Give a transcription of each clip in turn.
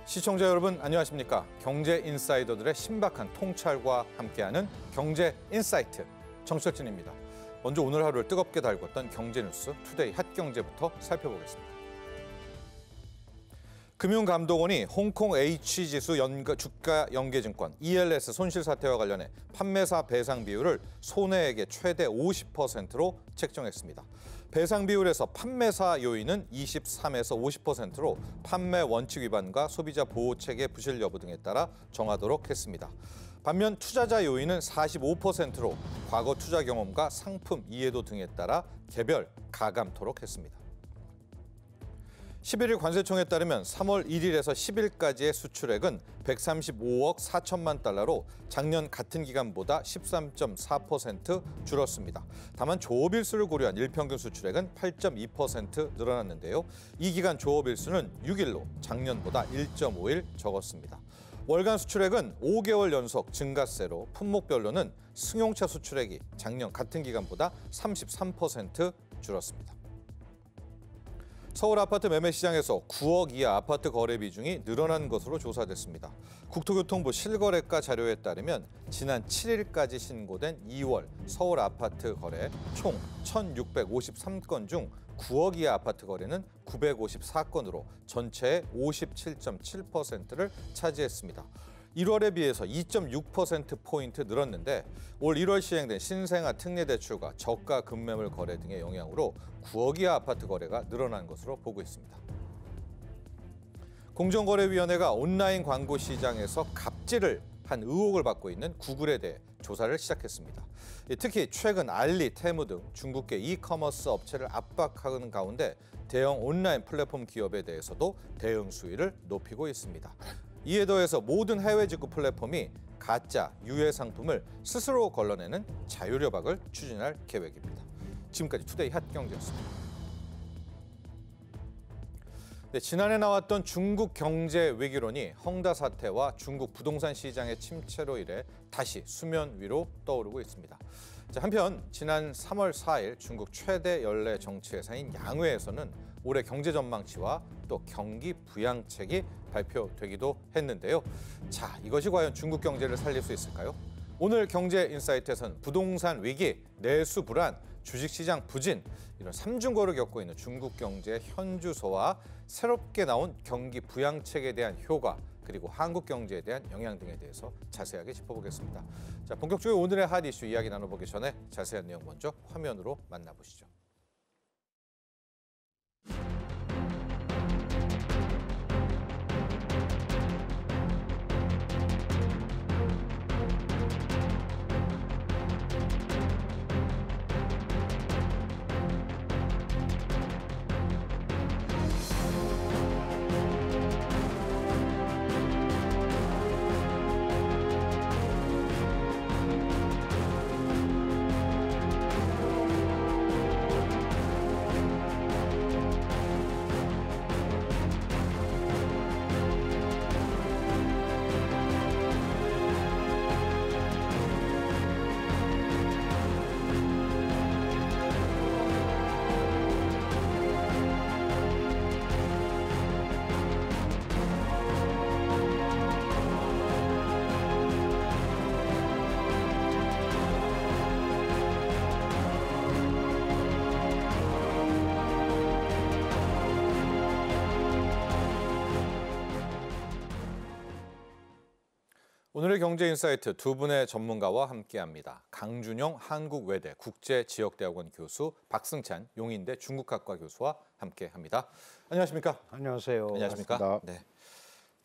시청자 여러분 안녕하십니까? 경제 인사이더들의 신박한 통찰과 함께하는 경제 인사이트 정철진입니다. 먼저 오늘 하루를 뜨겁게 달궜던 경제 뉴스 투데이 핫경제부터 살펴보겠습니다. 금융감독원이 홍콩 H지수 주가 연계증권 ELS 손실 사태와 관련해 판매사 배상 비율을 손해액의 최대 50%로 책정했습니다. 배상 비율에서 판매사 요인은 23에서 50%로 판매 원칙 위반과 소비자 보호 체계 부실 여부 등에 따라 정하도록 했습니다. 반면 투자자 요인은 45%로 과거 투자 경험과 상품 이해도 등에 따라 개별 가감토록 했습니다. 11일 관세청에 따르면 3월 1일에서 10일까지의 수출액은 135억 4천만 달러로 작년 같은 기간보다 13.4% 줄었습니다. 다만 조업일수를 고려한 일평균 수출액은 8.2% 늘어났는데요. 이 기간 조업일수는 6일로 작년보다 1.5일 적었습니다. 월간 수출액은 5개월 연속 증가세로 품목별로는 승용차 수출액이 작년 같은 기간보다 33% 줄었습니다. 서울 아파트 매매 시장에서 9억 이하 아파트 거래 비중이 늘어난 것으로 조사됐습니다. 국토교통부 실거래가 자료에 따르면 지난 7일까지 신고된 2월 서울 아파트 거래 총 1,653건 중 9억 이하 아파트 거래는 954건으로 전체의 57.7%를 차지했습니다. 1월에 비해서 2.6%포인트 늘었는데 올 1월 시행된 신생아 특례대출과 저가 급매물 거래 등의 영향으로 9억 이하 아파트 거래가 늘어난 것으로 보고 있습니다. 공정거래위원회가 온라인 광고 시장에서 갑질을 한 의혹을 받고 있는 구글에 대해 조사를 시작했습니다. 특히 최근 알리, 테무 등 중국계 이커머스 업체를 압박하는 가운데 대형 온라인 플랫폼 기업에 대해서도 대응 수위를 높이고 있습니다. 이에 더해서 모든 해외 직구 플랫폼이 가짜, 유해 상품을 스스로 걸러내는 자율협약을 추진할 계획입니다. 지금까지 투데이 핫경제였습니다. 네, 지난해 나왔던 중국 경제 위기론이 헝다 사태와 중국 부동산 시장의 침체로 인해 다시 수면 위로 떠오르고 있습니다. 한편 지난 3월 4일 중국 최대 연례 정치회사인 양회에서는 올해 경제 전망치와 또 경기 부양책이 발표되기도 했는데요. 이것이 과연 중국 경제를 살릴 수 있을까요? 오늘 경제 인사이트에서는 부동산 위기, 내수 불안, 주식시장 부진 이런 삼중고를 겪고 있는 중국 경제의 현주소와 새롭게 나온 경기 부양책에 대한 효과 그리고 한국 경제에 대한 영향 등에 대해서 자세하게 짚어보겠습니다. 본격적으로 오늘의 핫 이슈 이야기 나눠보기 전에 자세한 내용 먼저 화면으로 만나보시죠. 오늘의 경제인사이트 두 분의 전문가와 함께합니다. 강준영 한국외대 국제지역대학원 교수, 박승찬 용인대 중국학과 교수와 함께합니다. 안녕하십니까? 안녕하세요. 안녕하십니까? 반갑습니다.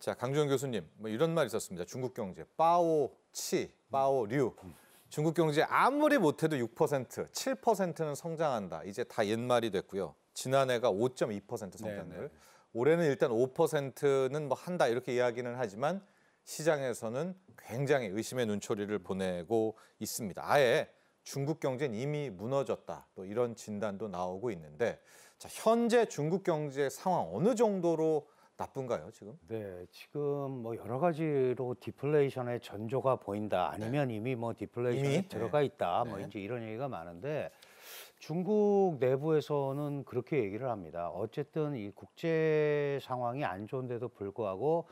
네. 강준영 교수님, 이런 말 있었습니다. 중국 경제 빠오치, 빠오류. 중국 경제 아무리 못해도 6%, 7%는 성장한다. 이제 다 옛말이 됐고요. 지난해가 5.2% 성장률. 네네. 올해는 일단 5%는 한다 이렇게 이야기는 하지만 시장에서는 굉장히 의심의 눈초리를 보내고 있습니다. 아예 중국 경제는 이미 무너졌다. 또 이런 진단도 나오고 있는데 현재 중국 경제 상황 어느 정도로 나쁜가요, 지금? 네, 지금 여러 가지로 디플레이션의 전조가 보인다. 아니면 이미 디플레이션에 이미? 들어가 있다. 네. 이제 이런 얘기가 많은데 중국 내부에서는 그렇게 얘기를 합니다. 어쨌든 이 국제 상황이 안 좋은데도 불구하고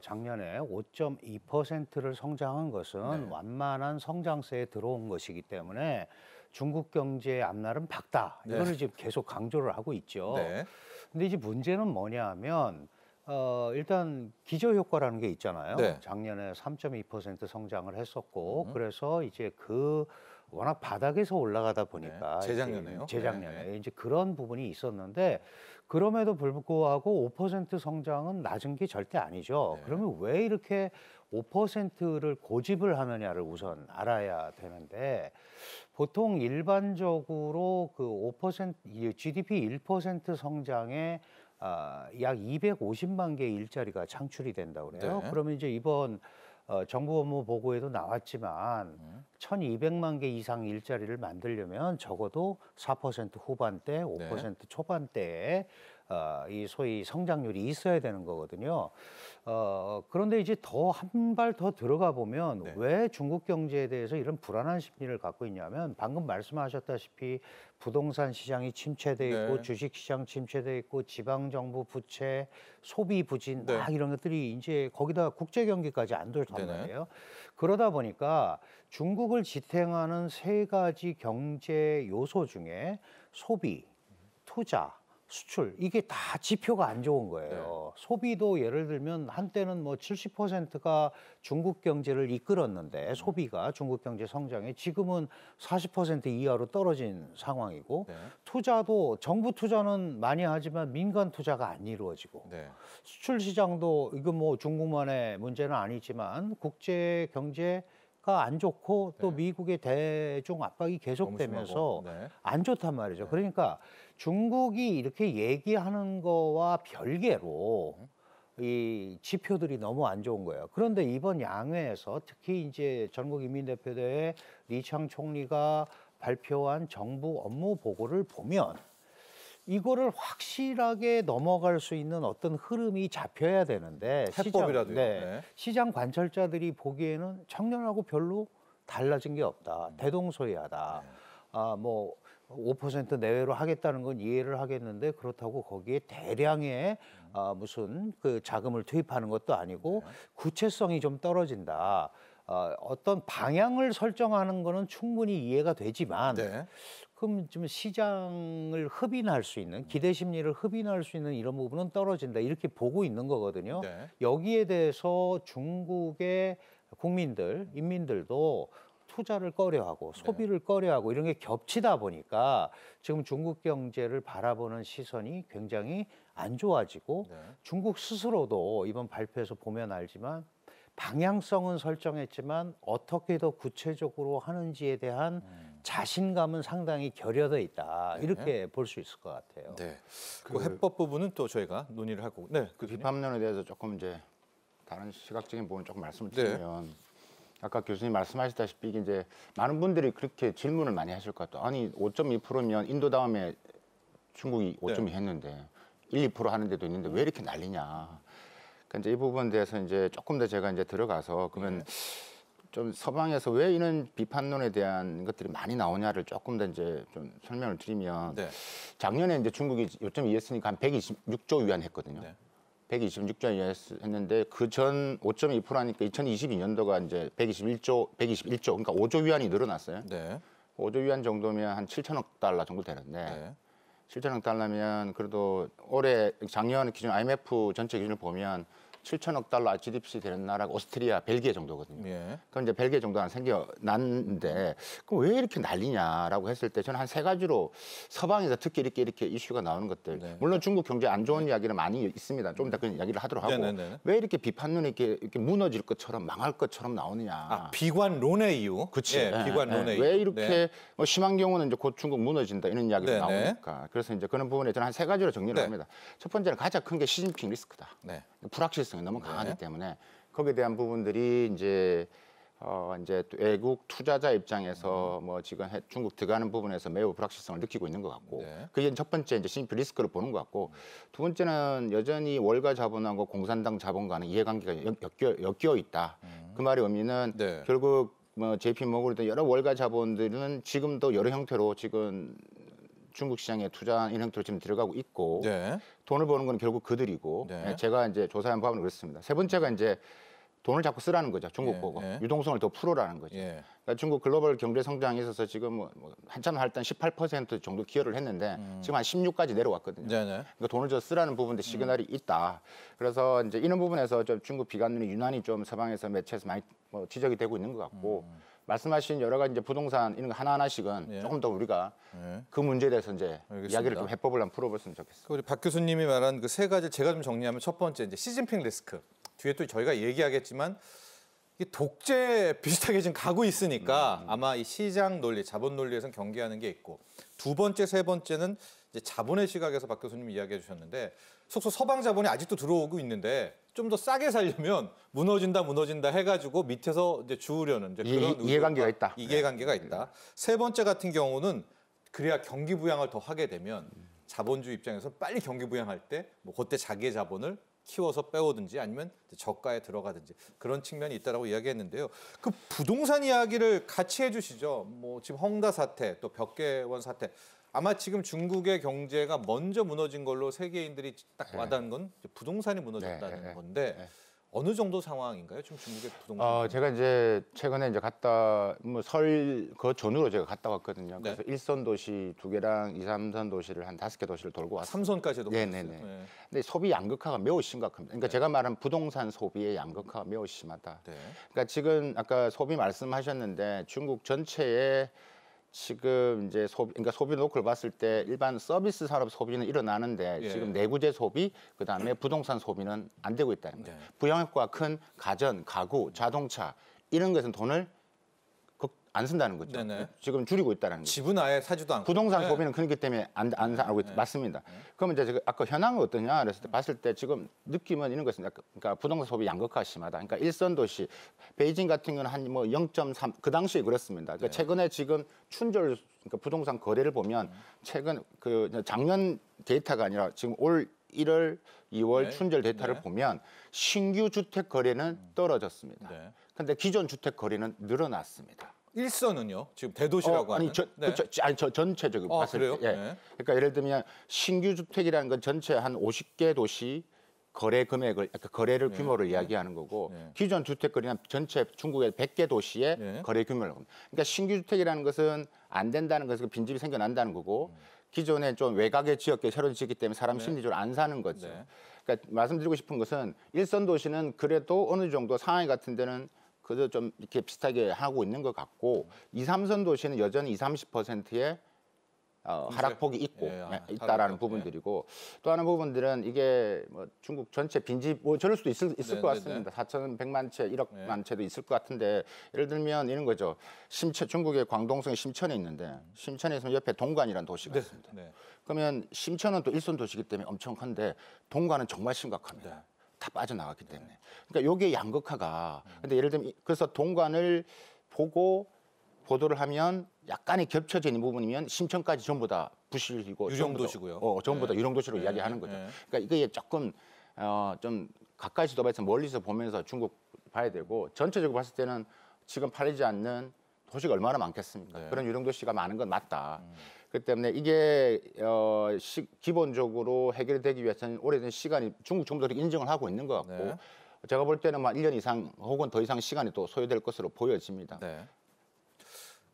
작년에 5.2%를 성장한 것은 네. 완만한 성장세에 들어온 것이기 때문에 중국 경제의 앞날은 밝다. 네. 이거를 지금 계속 강조를 하고 있죠. 네. 근데 이제 문제는 뭐냐 하면 일단 기저효과라는 게 있잖아요. 네. 작년에 3.2% 성장을 했었고 그래서 이제 그 워낙 바닥에서 올라가다 보니까 네. 재작년에요. 재작년에 네. 이제 그런 부분이 있었는데 그럼에도 불구하고 5% 성장은 낮은 게 절대 아니죠. 네. 그러면 왜 이렇게 5%를 고집을 하느냐를 우선 알아야 되는데 보통 일반적으로 그 5% GDP 1% 성장에 약 250만 개의 일자리가 창출이 된다고 그래요. 네. 그러면 이제 이번 정부 업무 보고에도 나왔지만 1,200만 개 이상 일자리를 만들려면 적어도 4% 후반대, 5% 초반대에 이 소위 성장률이 있어야 되는 거거든요. 그런데 이제 더 한 발 더 들어가 보면 네. 왜 중국 경제에 대해서 이런 불안한 심리를 갖고 있냐면 방금 말씀하셨다시피 부동산 시장이 침체돼 있고 네. 주식 시장 침체돼 있고 지방 정부 부채, 소비 부진 네. 막 이런 것들이 이제 거기다 국제 경기까지 안 좋단 네네. 말이에요. 그러다 보니까 중국을 지탱하는 세 가지 경제 요소 중에 소비, 투자, 수출 이게 다 지표가 안 좋은 거예요. 소비도 예를 들면 한때는 뭐 70%가 중국 경제를 이끌었는데 소비가 중국 경제 성장에 지금은 40% 이하로 떨어진 상황이고 네. 투자도 정부 투자는 많이 하지만 민간 투자가 안 이루어지고 네. 수출 시장도 이거 뭐 중국만의 문제는 아니지만 국제 경제가 안 좋고 또 미국의 대중 압박이 계속되면서 너무 심하고. 네. 안 좋단 말이죠. 그러니까 중국이 이렇게 얘기하는 거와 별개로 이 지표들이 너무 안 좋은 거예요. 그런데 이번 양회에서 특히 이제 전국인민대표대회 리창 총리가 발표한 정부 업무 보고를 보면 이거를 확실하게 넘어갈 수 있는 어떤 흐름이 잡혀야 되는데 해법이라도요. 네, 네. 시장 관찰자들이 보기에는 작년하고 별로 달라진 게 없다. 대동소이하다. 뭐 5% 내외로 하겠다는 건 이해를 하겠는데 그렇다고 거기에 대량의 무슨 그 자금을 투입하는 것도 아니고 구체성이 좀 떨어진다. 어떤 방향을 설정하는 거는 충분히 이해가 되지만 네. 그럼 좀 시장을 흡인할 수 있는 기대 심리를 흡인할 수 있는 이런 부분은 떨어진다 이렇게 보고 있는 거거든요. 네. 여기에 대해서 중국의 국민들, 인민들도 투자를 꺼려하고 소비를 꺼려하고 이런 게 겹치다 보니까 지금 중국 경제를 바라보는 시선이 굉장히 안 좋아지고 네. 중국 스스로도 이번 발표에서 보면 알지만 방향성은 설정했지만 어떻게 더 구체적으로 하는지에 대한 자신감은 상당히 결여돼 있다. 이렇게 볼 수 있을 것 같아요. 네. 그 해법 부분은 또 저희가 논의를 하고. 네. 교수님. 비판론에 대해서 조금 이제 다른 시각적인 부분 조금 말씀을 드리면 아까 교수님 말씀하셨다시피 이게 이제 많은 분들이 그렇게 질문을 많이 하실 것 같아요. 아니 5.2%면 인도 다음에 중국이 5.2 했는데 1, 2% 하는 데도 있는데 왜 이렇게 난리냐. 그러니까 이제 이 부분에 대해서 이제 조금 더 제가 이제 들어가서 그러면 좀 서방에서 왜 이런 비판론에 대한 것들이 많이 나오냐를 조금 더 이제 좀 설명을 드리면 네. 작년에 이제 중국이 5.2 했으니까 한 126조 위안 했거든요. 네. 126조 위안 했는데 그 전 5.2% 하니까 2022년도가 이제 121조 그러니까 5조 위안이 늘어났어요. 네. 5조 위안 정도면 한 7천억 달러 정도 되는데 네. 7천억 달러면 그래도 올해 작년 기준 IMF 전체 기준을 보면 7천억 달러 GDP 되는 나라가 오스트리아, 벨기에 정도거든요. 예. 그럼 이제 벨기에 정도는 생겨났는데 그럼 왜 이렇게 난리냐라고 했을 때 저는 한 세 가지로 서방에서 특히 이렇게 이슈가 나오는 것들. 네. 물론 중국 경제 안 좋은 이야기는 많이 있습니다. 좀 이따 그 이야기를 하도록 하고 네네네. 왜 이렇게 비판론이 이렇게 무너질 것처럼 망할 것처럼 나오느냐. 아, 비관론의 이유. 그치. 예, 비관론의 이유. 왜 이렇게 네. 뭐 심한 경우는 이제 곧 중국 무너진다 이런 이야기가 네, 나오니까 그래서 이제 그런 부분에 저는 한 세 가지로 정리를 네. 합니다. 첫 번째는 가장 큰 게 시진핑 리스크다. 네. 불확실성이 너무 강하기 네. 때문에 거기에 대한 부분들이 이제 이제 외국 투자자 입장에서 뭐 지금 중국 들어가는 부분에서 매우 불확실성을 느끼고 있는 것 같고 네. 그게 첫 번째 이제 시진핑 리스크를 보는 것 같고 두 번째는 여전히 월가 자본하고 공산당 자본과는 이해관계가 엮여 있다. 그 말의 의미는 네. 결국 뭐 JP 모건이든 여러 월가 자본들은 지금도 여러 형태로 지금 중국 시장에 투자한 인형들 지금 들어가고 있고 네. 돈을 버는 건 결국 그들이고 네. 제가 이제 조사한 바는 그렇습니다. 세 번째가 이제 돈을 자꾸 쓰라는 거죠. 중국 예, 보고 예. 유동성을 더 풀어라는 거죠. 예. 그러니까 중국 글로벌 경제 성장에 있어서 지금 뭐 한참 할 땐 18% 정도 기여를 했는데 지금 한 16까지 내려왔거든요. 네네. 그러니까 돈을 더 쓰라는 부분도 시그널이 있다. 그래서 이제 이런 부분에서 좀 중국 비관론이 유난히 좀 서방에서 매체에서 많이 지적이 되고 있는 것 같고 말씀하신 여러 가지 이제 부동산 이런 거 하나하나씩은 예. 조금 더 우리가 예. 그 문제에 대해서 이제 알겠습니다. 이야기를 좀 해법을 한번 풀어봤으면 좋겠습니다. 우리 박 교수님이 말한 그 세 가지 제가 좀 정리하면 첫 번째 이제 시진핑 리스크. 뒤에 또 저희가 얘기하겠지만 이 독재 비슷하게 지금 가고 있으니까 아마 이 시장 논리, 자본 논리에서는 경계하는 게 있고 두 번째, 세 번째는 이제 자본의 시각에서 박 교수님이 이야기해 주셨는데 속속 서방 자본이 아직도 들어오고 있는데 좀 더 싸게 살려면 무너진다 해가지고 밑에서 이제 주우려는 이제 그런 이해관계가 있다. 이해관계가 있다. 세 번째 같은 경우는 그래야 경기 부양을 더 하게 되면 자본주의 입장에서 빨리 경기 부양할 때 뭐 그때 자기의 자본을 키워서 빼오든지 아니면 저가에 들어가든지 그런 측면이 있다라고 이야기했는데요. 그 부동산 이야기를 같이 해주시죠. 뭐 지금 헝다 사태, 또 벽계원 사태. 아마 지금 중국의 경제가 먼저 무너진 걸로 세계인들이 딱 와닿은 건 부동산이 무너졌다는 건데 어느 정도 상황인가요? 지금 중국의 부동산? 제가 이제 최근에 이제 갔다 뭐 설 그 전후로 제가 갔다 왔거든요. 그래서 1선 도시 2개랑 2, 3선 도시를 한 5개 도시를 돌고 왔습니다. 3선까지도 네네네. 네. 근데 소비 양극화가 매우 심각합니다. 그러니까 제가 말한 부동산 소비의 양극화가 매우 심하다. 네. 그러니까 지금 아까 소비 말씀하셨는데 중국 전체에 지금 이제 그러니까 소비 노크를 봤을 때 일반 서비스 산업 소비는 일어나는데 예. 지금 내구재 소비, 그다음에 부동산 소비는 안 되고 있다는 거예요. 네. 부양효과가 큰 가전, 가구, 자동차 이런 것은 돈을 안 쓴다는 거죠. 네네. 지금 줄이고 있다는 거죠. 집은 아예 사지도 않고. 부동산 네. 소비는 그렇기 때문에 안 사고 맞습니다. 그러면 이제 제가 아까 현황은 어떠냐 그랬을 때 봤을 때 지금 느낌은 이런 것입니다. 그러니까 부동산 소비 양극화가 심하다. 그러니까 일선 도시 베이징 같은 경우는 한 뭐 0.3 그 당시에 그렇습니다. 그러니까 최근에 지금 춘절 그러니까 부동산 거래를 보면 최근 그 작년 데이터가 아니라 지금 올 1월, 2월 네. 춘절 데이터를 네. 보면 신규 주택 거래는 떨어졌습니다. 네. 근데 기존 주택 거래는 늘어났습니다. 일선은요? 지금 대도시라고 하는. 저 전체적으로 봤을 그래요? 때. 예. 네. 그러니까 예를 들면 신규 주택이라는 건 전체 한 50개 도시 거래 금액을 그러니까 거래를 규모를 이야기하는 거고 네. 기존 주택 거래는 전체 중국의 100개 도시의 네. 거래 규모를 합니다. 그러니까 신규 주택이라는 것은 안 된다는 것은 빈집이 생겨난다는 거고 기존에 좀 외곽의 지역에 새로 지었기 때문에 사람 심리적으로 안 사는 거죠. 네. 그러니까 말씀드리고 싶은 것은 일선 도시는 그래도 어느 정도 상하이 같은 데는 그래도 좀 이렇게 비슷하게 하고 있는 것 같고 2, 3선 도시는 여전히 20, 30%의 하락폭이 있고 있다라는 하락폭, 부분들이고 또 하나 부분들은 이게 뭐 중국 전체 빈집 뭐 저럴 수도 있을 것 같습니다. 4,100만 채, 1억만 채도 있을 것 같은데 예를 들면 이런 거죠. 중국의 광동성의 심천에 있는데 심천에 있으면 옆에 동관이라는 도시가 있습니다. 네. 그러면 심천은 또 일선 도시이기 때문에 엄청 큰데 동관은 정말 심각합니다. 다 빠져나갔기 때문에. 그러니까 요게 양극화가. 근데 예를 들면 그래서 동관을 보고 보도를 하면 약간의 겹쳐지는 부분이면 심천까지 전부 다 부실이고 유령도시고요. 전부 다 유령도시로 이야기하는 거죠. 그러니까 이게 조금 좀 가까이서도 봐서 멀리서 보면서 중국 봐야 되고 전체적으로 봤을 때는 지금 팔리지 않는 도시가 얼마나 많겠습니까? 네. 그런 유령도시가 많은 건 맞다. 그렇기 때문에 이게 기본적으로 해결되기 위해서는 오래된 시간이 중국 정부도 인정을 하고 있는 것 같고 네. 제가 볼 때는 막 1년 이상 혹은 더 이상 시간이 또 소요될 것으로 보여집니다. 네.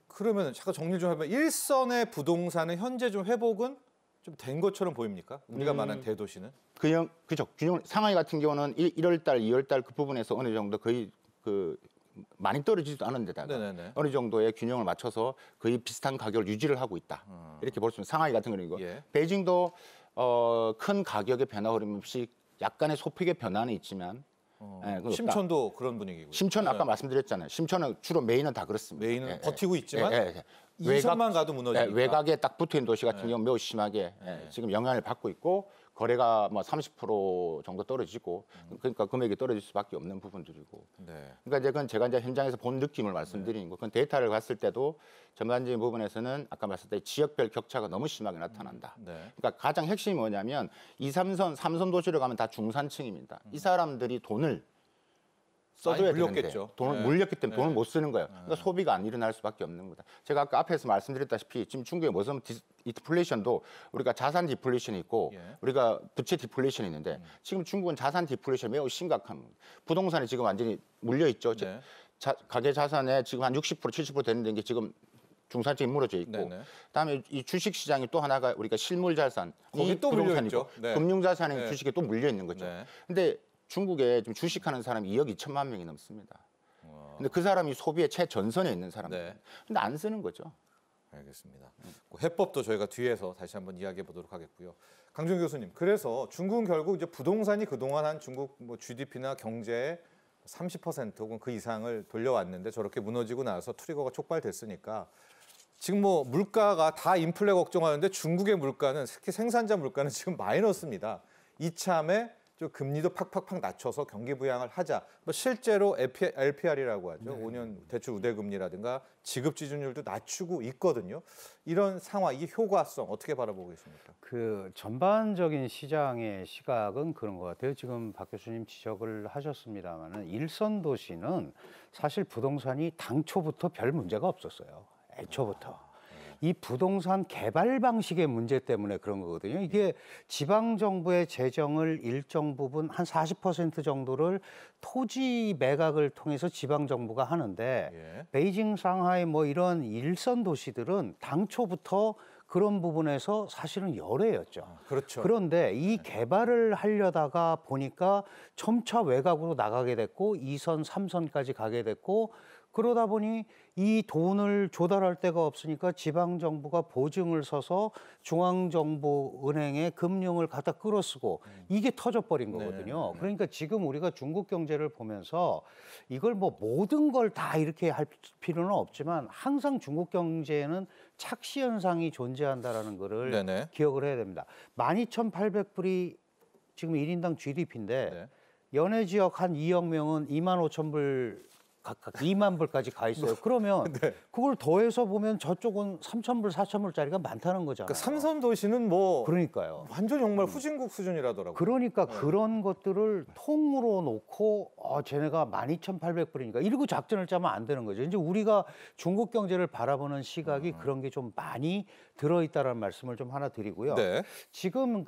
그러면 잠깐 정리 좀 해보면 일선의 부동산은 현재 좀 회복은 좀 된 것처럼 보입니까? 우리가 말한 대도시는? 그죠. 균형 상하이 같은 경우는 1월 달, 2월 달 그 부분에서 어느 정도 거의 많이 떨어지지도 않은 데다가 네네네. 어느 정도의 균형을 맞춰서 거의 비슷한 가격을 유지를 하고 있다. 이렇게 볼 수 있는 상하이 같은 경우는 이거. 예. 베이징도 큰 가격의 변화 흐름 없이 약간의 소폭의 변화는 있지만 심천도 그런 분위기고요. 심천 아까 말씀드렸잖아요. 심천은 주로 메인은 다 그렇습니다. 메인은 버티고 있지만 외곽, 이선만 가도 무너지니까. 외곽에 딱 붙어 있는 도시 같은 경우 매우 심하게 지금 영향을 받고 있고 거래가 뭐 30% 정도 떨어지고 그러니까 금액이 떨어질 수밖에 없는 부분들이고. 네. 그러니까 이제 그건 제가 이제 현장에서 본 느낌을 말씀드리는 거. 그건 데이터를 봤을 때도 전반적인 부분에서는 아까 말씀드린 때 지역별 격차가 너무 심하게 나타난다. 네. 그러니까 가장 핵심이 뭐냐면 2, 3선, 3선 도시로 가면 다 중산층입니다. 이 사람들이 돈을 써줘야 많이 되는데 물렸겠죠. 돈을 네. 물렸기 때문에 돈을 네. 못 쓰는 거예요. 그러니까 소비가 안 일어날 수밖에 없는 거다. 제가 아까 앞에서 말씀드렸다시피 지금 중국의 무슨 디플레이션도 우리가 자산 디플레이션이 있고 예. 우리가 부채 디플레이션이 있는데 지금 중국은 자산 디플레이션이 매우 심각한 부동산이 지금 완전히 물려 있죠. 네. 가계 자산의 지금 한 60% 70% 되는 게 지금 중산층이 무너져 있고 네네. 그다음에 이 주식 시장이 또 하나가 우리가 실물 자산 거기 또 물려 부동산이고 있죠. 네. 금융 자산이 네. 주식에 또 물려 있는 거죠. 네. 근데 중국에 지금 주식하는 사람이 2억 2천만 명이 넘습니다. 근데 그 사람이 소비의 최전선에 있는 사람들. 네. 근데 안 쓰는 거죠. 알겠습니다. 그 해법도 저희가 뒤에서 다시 한번 이야기해 보도록 하겠고요. 강준 교수님, 그래서 중국은 결국 이제 부동산이 그동안 한 중국 뭐 GDP나 경제의 30% 혹은 그 이상을 돌려왔는데 저렇게 무너지고 나서 트리거가 촉발됐으니까 지금 뭐 물가가 다 인플레 걱정하는데 중국의 물가는 특히 생산자 물가는 지금 마이너스입니다. 이참에 좀 금리도 팍팍팍 낮춰서 경기 부양을 하자. 뭐 실제로 LPR이라고 하죠. 5년 대출 우대금리라든가 지급 지준율도 낮추고 있거든요. 이런 상황, 이 효과성 어떻게 바라보고 계십니까? 그 전반적인 시장의 시각은 그런 것 같아요. 지금 박 교수님 지적을 하셨습니다만은 일선 도시는 사실 부동산이 당초부터 별 문제가 없었어요. 애초부터. 이 부동산 개발 방식의 문제 때문에 그런 거거든요. 이게 지방 정부의 재정을 일정 부분 한 40% 정도를 토지 매각을 통해서 지방 정부가 하는데 예. 베이징, 상하이 뭐 이런 일선 도시들은 당초부터 그런 부분에서 사실은 열애였죠. 그렇죠. 그런데 이 개발을 하려다가 보니까 점차 외곽으로 나가게 됐고 2선, 3선까지 가게 됐고 그러다 보니 이 돈을 조달할 데가 없으니까 지방정부가 보증을 서서 중앙정부은행에 금융을 갖다 끌어쓰고 이게 터져버린 거거든요. 그러니까 지금 우리가 중국 경제를 보면서 이걸 뭐 모든 걸 다 이렇게 할 필요는 없지만 항상 중국 경제에는 착시 현상이 존재한다라는 거를 네네. 기억을 해야 됩니다. 12,800불이 지금 1인당 GDP인데 네. 연해 지역 한 2억 명은 25,000불 각각 2만 불까지 가 있어요. 그러면 네. 그걸 더해서 보면 저쪽은 3,000불, 4,000불짜리가 많다는 거잖아요. 그 삼선 도시는 뭐 그러니까요. 완전 정말 후진국 수준이라더라고요. 그러니까 그런 것들을 통으로 놓고 쟤네가 12,800불이니까 이러고 작전을 짜면 안 되는 거죠. 이제 우리가 중국 경제를 바라보는 시각이 그런 게 좀 많이 들어있다라는 말씀을 좀 하나 드리고요. 네. 지금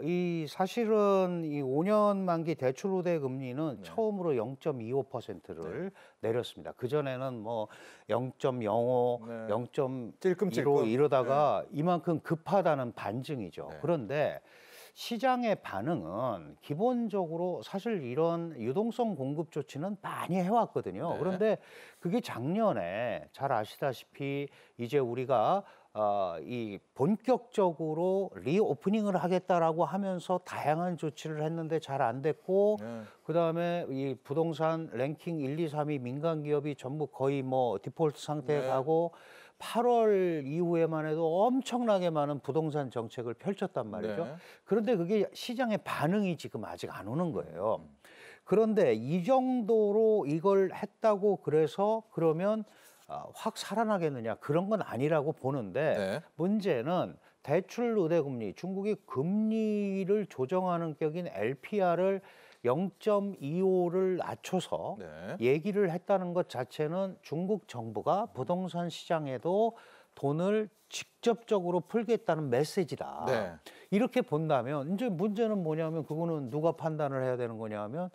이 사실은 이 5년 만기 대출 우대 금리는 처음으로 0.25%를 내렸습니다. 그 전에는 뭐 0.05, 네. 0.15 찔끔찔끔. 이러다가 이만큼 급하다는 반증이죠. 네. 그런데 시장의 반응은 기본적으로 사실 이런 유동성 공급 조치는 많이 해왔거든요. 네. 그런데 그게 작년에 잘 아시다시피 이제 우리가 이 본격적으로 리오프닝을 하겠다라고 하면서 다양한 조치를 했는데 잘 안 됐고 네. 그다음에 이 부동산 랭킹 1, 2, 3위 민간 기업이 전부 거의 뭐 디폴트 상태에 네. 가고 8월 이후에만 해도 엄청나게 많은 부동산 정책을 펼쳤단 말이죠. 네. 그런데 그게 시장의 반응이 지금 아직 안 오는 거예요. 그런데 이 정도로 이걸 했다고 그래서 그러면 확 살아나겠느냐 그런 건 아니라고 보는데 네. 문제는 대출 우대금리 중국이 금리를 조정하는 격인 LPR을 0.25를 낮춰서 네. 얘기를 했다는 것 자체는 중국 정부가 부동산 시장에도 돈을 직접적으로 풀겠다는 메시지다. 네. 이렇게 본다면 이제 문제는 뭐냐면 그거는 누가 판단을 해야 되는 거냐면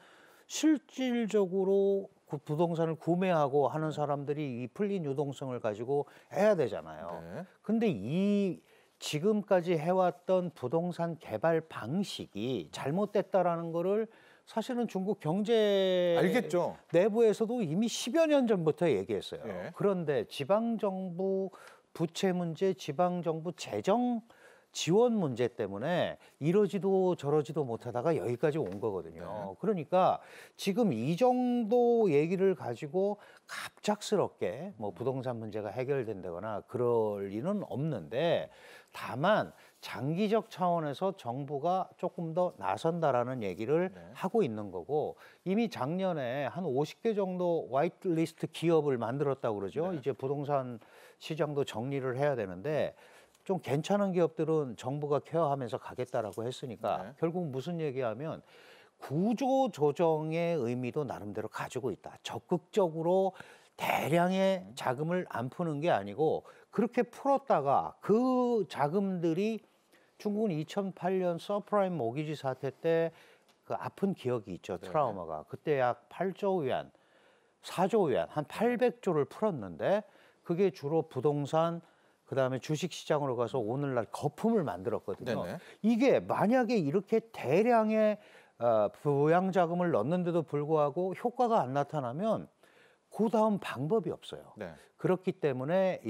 실질적으로 그 부동산을 구매하고 하는 사람들이 이 풀린 유동성을 가지고 해야 되잖아요. 네. 근데 이 지금까지 해왔던 부동산 개발 방식이 잘못됐다라는 거를 사실은 중국 경제 알겠죠. 내부에서도 이미 10여 년 전부터 얘기했어요. 예. 그런데 지방정부 부채 문제, 지방정부 재정 지원 문제 때문에 이러지도 저러지도 못하다가 여기까지 온 거거든요. 그러니까 지금 이 정도 얘기를 가지고 갑작스럽게 뭐 부동산 문제가 해결된다거나 그럴 리는 없는데 다만 장기적 차원에서 정부가 조금 더 나선다라는 얘기를 하고 있는 거고 이미 작년에 한 50개 정도 화이트리스트 기업을 만들었다고 그러죠. 이제 부동산 시장도 정리를 해야 되는데 좀 괜찮은 기업들은 정부가 케어하면서 가겠다라고 했으니까 결국 무슨 얘기하면 구조 조정의 의미도 나름대로 가지고 있다. 적극적으로 대량의 자금을 안 푸는 게 아니고 그렇게 풀었다가 그 자금들이 중국은 2008년 서프라임 모기지 사태 때 그 아픈 기억이 있죠. 트라우마가. 그때 약 8조 위안, 4조 위안, 한 800조를 풀었는데 그게 주로 부동산 그다음에 주식 시장으로 가서 오늘날 거품을 만들었거든요. 네네. 이게 만약에 이렇게 대량의 부양 자금을 넣는데도 불구하고 효과가 안 나타나면 그 다음 방법이 없어요. 네. 그렇기 때문에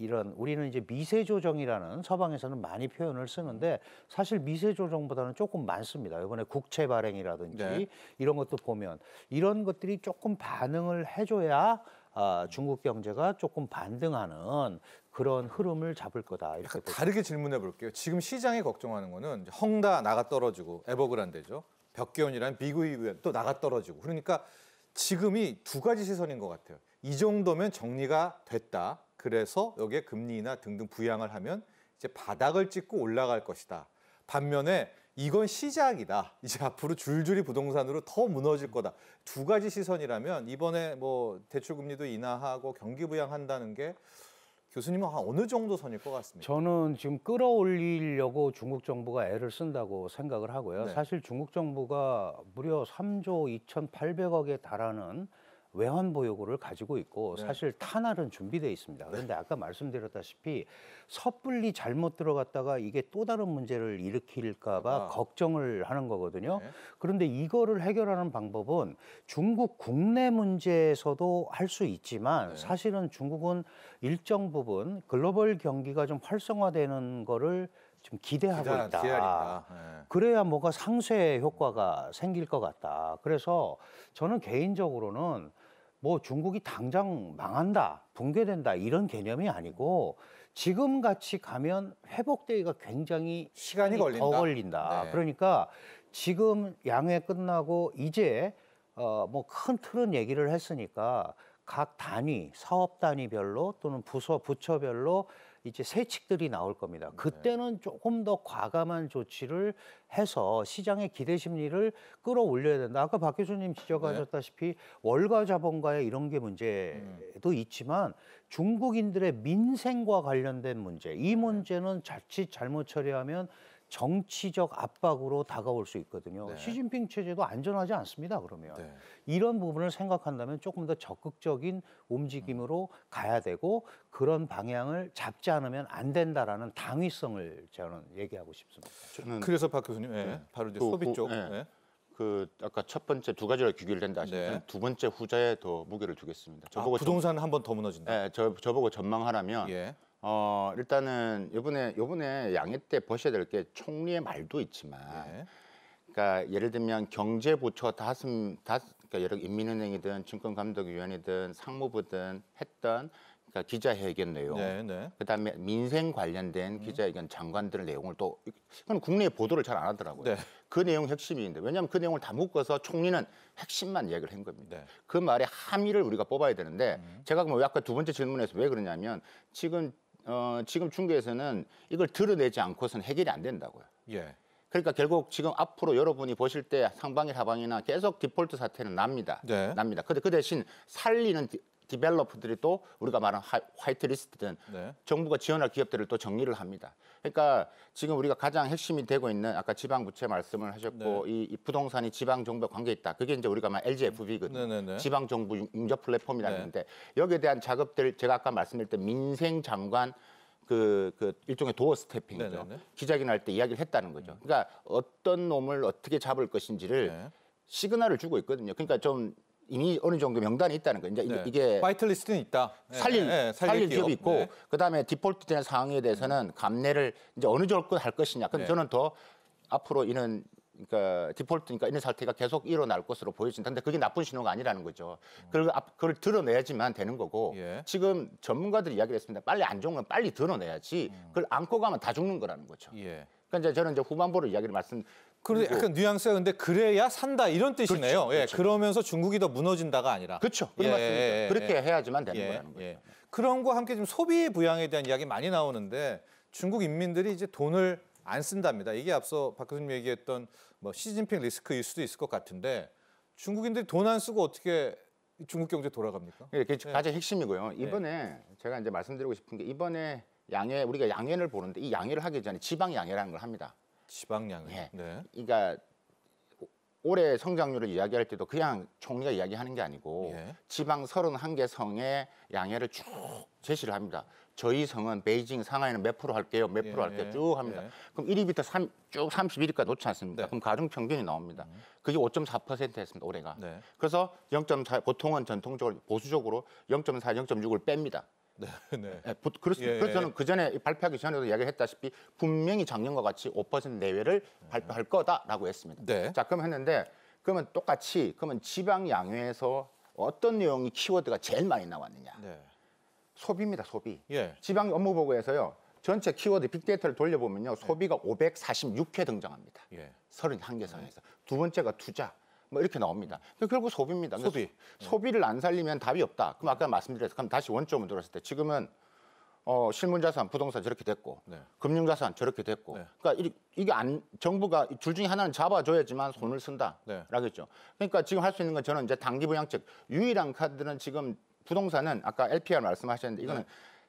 이런 우리는 이제 미세 조정이라는 서방에서는 많이 표현을 쓰는데 사실 미세 조정보다는 조금 많습니다. 이번에 국채 발행이라든지 네. 이런 것도 보면 이런 것들이 조금 반응을 해줘야 중국 경제가 조금 반등하는 그런 흐름을 잡을 거다. 이렇게 약간 다르게 질문해 볼게요. 지금 시장이 걱정하는 거는 이제 헝다 나가 떨어지고 에버그란데죠. 벽기원이라는 미국이 또 나가 떨어지고 그러니까 지금이 두 가지 시선인 것 같아요. 이 정도면 정리가 됐다. 그래서 여기에 금리나 등등 부양을 하면 이제 바닥을 찍고 올라갈 것이다. 반면에 이건 시작이다. 이제 앞으로 줄줄이 부동산으로 더 무너질 거다. 두 가지 시선이라면 이번에 뭐 대출 금리도 인하하고 경기 부양한다는 게 교수님은 한 어느 정도 선일 것 같습니까? 저는 지금 끌어올리려고 중국 정부가 애를 쓴다고 생각을 하고요. 네. 사실 중국 정부가 무려 3조 2,800억에 달하는 외환 보유고를 가지고 있고 네. 사실 탄알은 준비되어 있습니다. 그런데 아까 말씀드렸다시피 섣불리 잘못 들어갔다가 이게 또 다른 문제를 일으킬까 봐 걱정을 하는 거거든요. 네. 그런데 이거를 해결하는 방법은 중국 국내 문제에서도 할 수 있지만 네. 사실은 중국은 일정 부분 글로벌 경기가 좀 활성화되는 거를 좀 기대하고 있다. 기다린다. 네. 그래야 뭐가 상쇄 효과가 생길 것 같다. 그래서 저는 개인적으로는 뭐 중국이 당장 망한다, 붕괴된다 이런 개념이 아니고 지금 같이 가면 회복되기가 굉장히 시간이 걸린다. 더 걸린다. 네. 그러니까 지금 양회 끝나고 이제 뭐 큰 틀은 얘기를 했으니까 각 단위, 사업 단위별로 또는 부처별로 이제 세칙들이 나올 겁니다. 그때는 조금 더 과감한 조치를 해서 시장의 기대 심리를 끌어올려야 된다. 아까 박 교수님 지적하셨다시피 월가 자본가의 이런 게 문제도 있지만 중국인들의 민생과 관련된 문제, 이 문제는 자칫 잘못 처리하면 정치적 압박으로 다가올 수 있거든요. 네. 시진핑 체제도 안전하지 않습니다. 그러면 네. 이런 부분을 생각한다면 조금 더 적극적인 움직임으로 가야 되고 그런 방향을 잡지 않으면 안 된다라는 당위성을 저는 얘기하고 싶습니다. 저는 그래서 박 교수님, 네. 바로 이제 소비 쪽. 네. 네. 그 아까 첫 번째 두 가지로 귀결 된다 하시면 네. 두 번째 후자에 더 무게를 두겠습니다. 부동산 한 번 더 무너진다. 네, 저보고 전망하라면 예. 일단은 요번에 양회 때 보셔야 될 게 총리의 말도 있지만 예. 그러니까 예를 들면 경제부처 그러니까 여러 인민은행이든 증권감독위원회든 상무부든 했던 그러니까 기자회견 내용, 네, 네. 그다음에 민생 관련된 기자회견 장관들 내용을 또 그건 국내에 보도를 잘 안 하더라고요. 네. 그 내용 핵심인데 왜냐하면 그 내용을 다 묶어서 총리는 핵심만 이야기를 한 겁니다. 네. 그 말의 함의를 우리가 뽑아야 되는데 제가 뭐 아까 두 번째 질문에서 왜 그러냐면 지금 중국에서는 이걸 드러내지 않고서는 해결이 안 된다고요. 예. 그러니까 결국 지금 앞으로 여러분이 보실 때 상반기 하반기나 계속 디폴트 사태는 납니다. 네. 납니다. 근데 그 대신 살리는 디벨로퍼들이 또 우리가 말하는 화이트리스트든 네. 정부가 지원할 기업들을 또 정리를 합니다. 그러니까 지금 우리가 가장 핵심이 되고 있는 아까 지방 부채 말씀을 하셨고 네. 이 부동산이 지방 정부와 관계 있다. 그게 이제 우리가 말 LGFB거든요. 네네네. 지방 정부 융자 플랫폼이라는 네. 건데 여기에 대한 작업들 제가 아까 말씀드렸던 민생 장관 그 일종의 도어 스태핑이죠. 네네네. 기자회견 할 때 이야기를 했다는 거죠. 그러니까 어떤 놈을 어떻게 잡을 것인지를 네. 시그널을 주고 있거든요. 그러니까 좀 이미 어느 정도 명단이 있다는 거예요. 이제 네. 이게 화이트 리스트는 있다. 네. 살릴 기업이 있고 네. 그다음에 디폴트된 상황에 대해서는 감내를 이제 어느 정도 할 것이냐. 근데 네. 저는 더 앞으로 이런 그러니까 디폴트니까 이런 사태가 계속 일어날 것으로 보여진다. 근데 그게 나쁜 신호가 아니라는 거죠. 그걸 드러내야지만 되는 거고 예. 지금 전문가들이 이야기를 했습니다. 빨리 안 좋은 건 빨리 드러내야지. 그걸 안고 가면 다 죽는 거라는 거죠. 예. 그러니까 이제 저는 이제 후반부로 이야기를 그런데 약간 뉘앙스가 근데 그래야 산다 이런 뜻이네요. 그렇죠, 예. 그렇죠. 그러면서 중국이 더 무너진다가 아니라. 그렇죠. 그런 말씀이죠. 그렇게 해야지만 되는 예, 거라는 거죠. 예. 그런 거 함께 지금 소비 부양에 대한 이야기 많이 나오는데 중국 인민들이 이제 돈을 안 쓴답니다. 이게 앞서 박 교수님 얘기했던 뭐 시진핑 리스크일 수도 있을 것 같은데 중국인들이 돈 안 쓰고 어떻게 중국 경제 돌아갑니까? 그게 가장 핵심이고요. 이번에 제가 이제 말씀드리고 싶은 게 이번에 우리가 양해를 보는데 이 양해를 하기 전에 지방 양해라는 걸 합니다. 지방 양해. 예. 네. 그러니까 올해 성장률을 이야기할 때도 그냥 총리가 이야기하는 게 아니고 예. 지방 31개 성의 양해를 쭉 제시를 합니다. 저희 성은 베이징, 상하이는 몇 프로 할게요, 몇 프로 할게요 쭉 합니다. 그럼 1위부터 쭉 31위까지 놓지 않습니까? 네. 그럼 가중 평균이 나옵니다. 그게 5.4%였습니다, 올해가. 네. 그래서 0.4 보통은 전통적으로 보수적으로 0.4, 0.6을 뺍니다. 네. 네. 예, 그래서 저는 그 전에 발표하기 전에도 이야기했다시피 분명히 작년과 같이 5% 내외를 발표할 거다라고 했습니다. 네. 자, 그럼 했는데 그러면 똑같이 그러면 지방 양회에서 어떤 내용이 키워드가 제일 많이 나왔느냐? 네. 소비입니다, 소비. 예. 지방 업무 보고에서요. 전체 키워드 빅데이터를 돌려보면요. 소비가 546회 등장합니다. 예. 31개 성에서. 두 번째가 투자. 뭐 이렇게 나옵니다. 결국 소비입니다. 소비. 소비를 안 살리면 답이 없다. 그럼 아까 말씀드렸죠. 그럼 다시 원점으로 들었을 때 지금은 실물자산, 부동산 저렇게 됐고, 네. 금융자산 저렇게 됐고, 네. 그러니까 이게 정부가 둘 중에 하나는 잡아줘야지만 손을 쓴다. 네. 라겠죠. 그러니까 지금 할 수 있는 건 저는 이제 단기부양책 유일한 카드는 지금 부동산은 아까 LPR 말씀하셨는데 이거는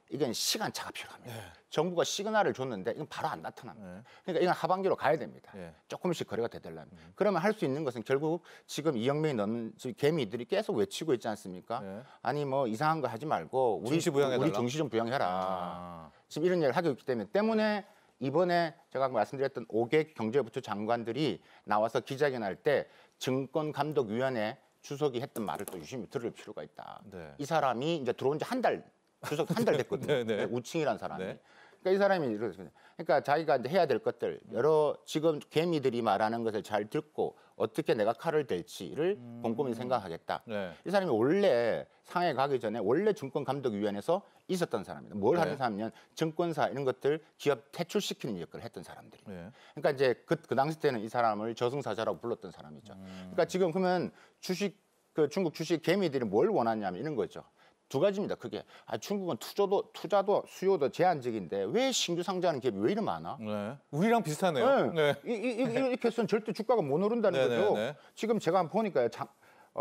이건 시간차가 필요합니다. 네. 정부가 시그널을 줬는데 이건 바로 안 나타납니다. 네. 그러니까 이건 하반기로 가야 됩니다. 네. 조금씩 거래가 되더라면. 그러면 할 수 있는 것은 결국 지금 이영명이 넣는 개미들이 계속 외치고 있지 않습니까? 네. 아니 뭐 이상한 거 하지 말고 증시 부양해달라? 우리 증시 좀 부양해라. 아. 지금 이런 얘기를 하고 있기 때문에 이번에 제가 말씀드렸던 5개 경제부처 장관들이 나와서 기자회견할 때 증권감독위원회 주석이 했던 말을 또 유심히 들을 필요가 있다. 네. 이 사람이 이제 들어온 지 주석 한 달 됐거든요. 네, 네. 우칭이라는 사람이. 네. 그러니까 이 사람이 이러거든요. 그러니까 자기가 이제 해야 될 것들 여러 지금 개미들이 말하는 것을 잘 듣고 어떻게 내가 칼을 댈지를 곰곰이 생각하겠다. 네. 이 사람이 원래 상해 가기 전에 원래 증권감독위원회에서 있었던 사람입니다. 뭘 네. 하는 사람이면 증권사 이런 것들 기업 퇴출시키는 역할을 했던 사람들이. 네. 그러니까 이제 그 당시 때는 이 사람을 저승사자라고 불렀던 사람이죠. 그러니까 지금 그러면 중국 주식 개미들이 뭘 원하냐면 이런 거죠. 두 가지입니다. 그게 중국은 투자도 수요도 제한적인데 왜 신규 상장하는 기업이 왜 이리 많아? 네. 우리랑 비슷하네요. 네. 이렇게 해서는 절대 주가가 못 오른다는 네, 거죠. 네, 네. 지금 제가 한번 보니까요.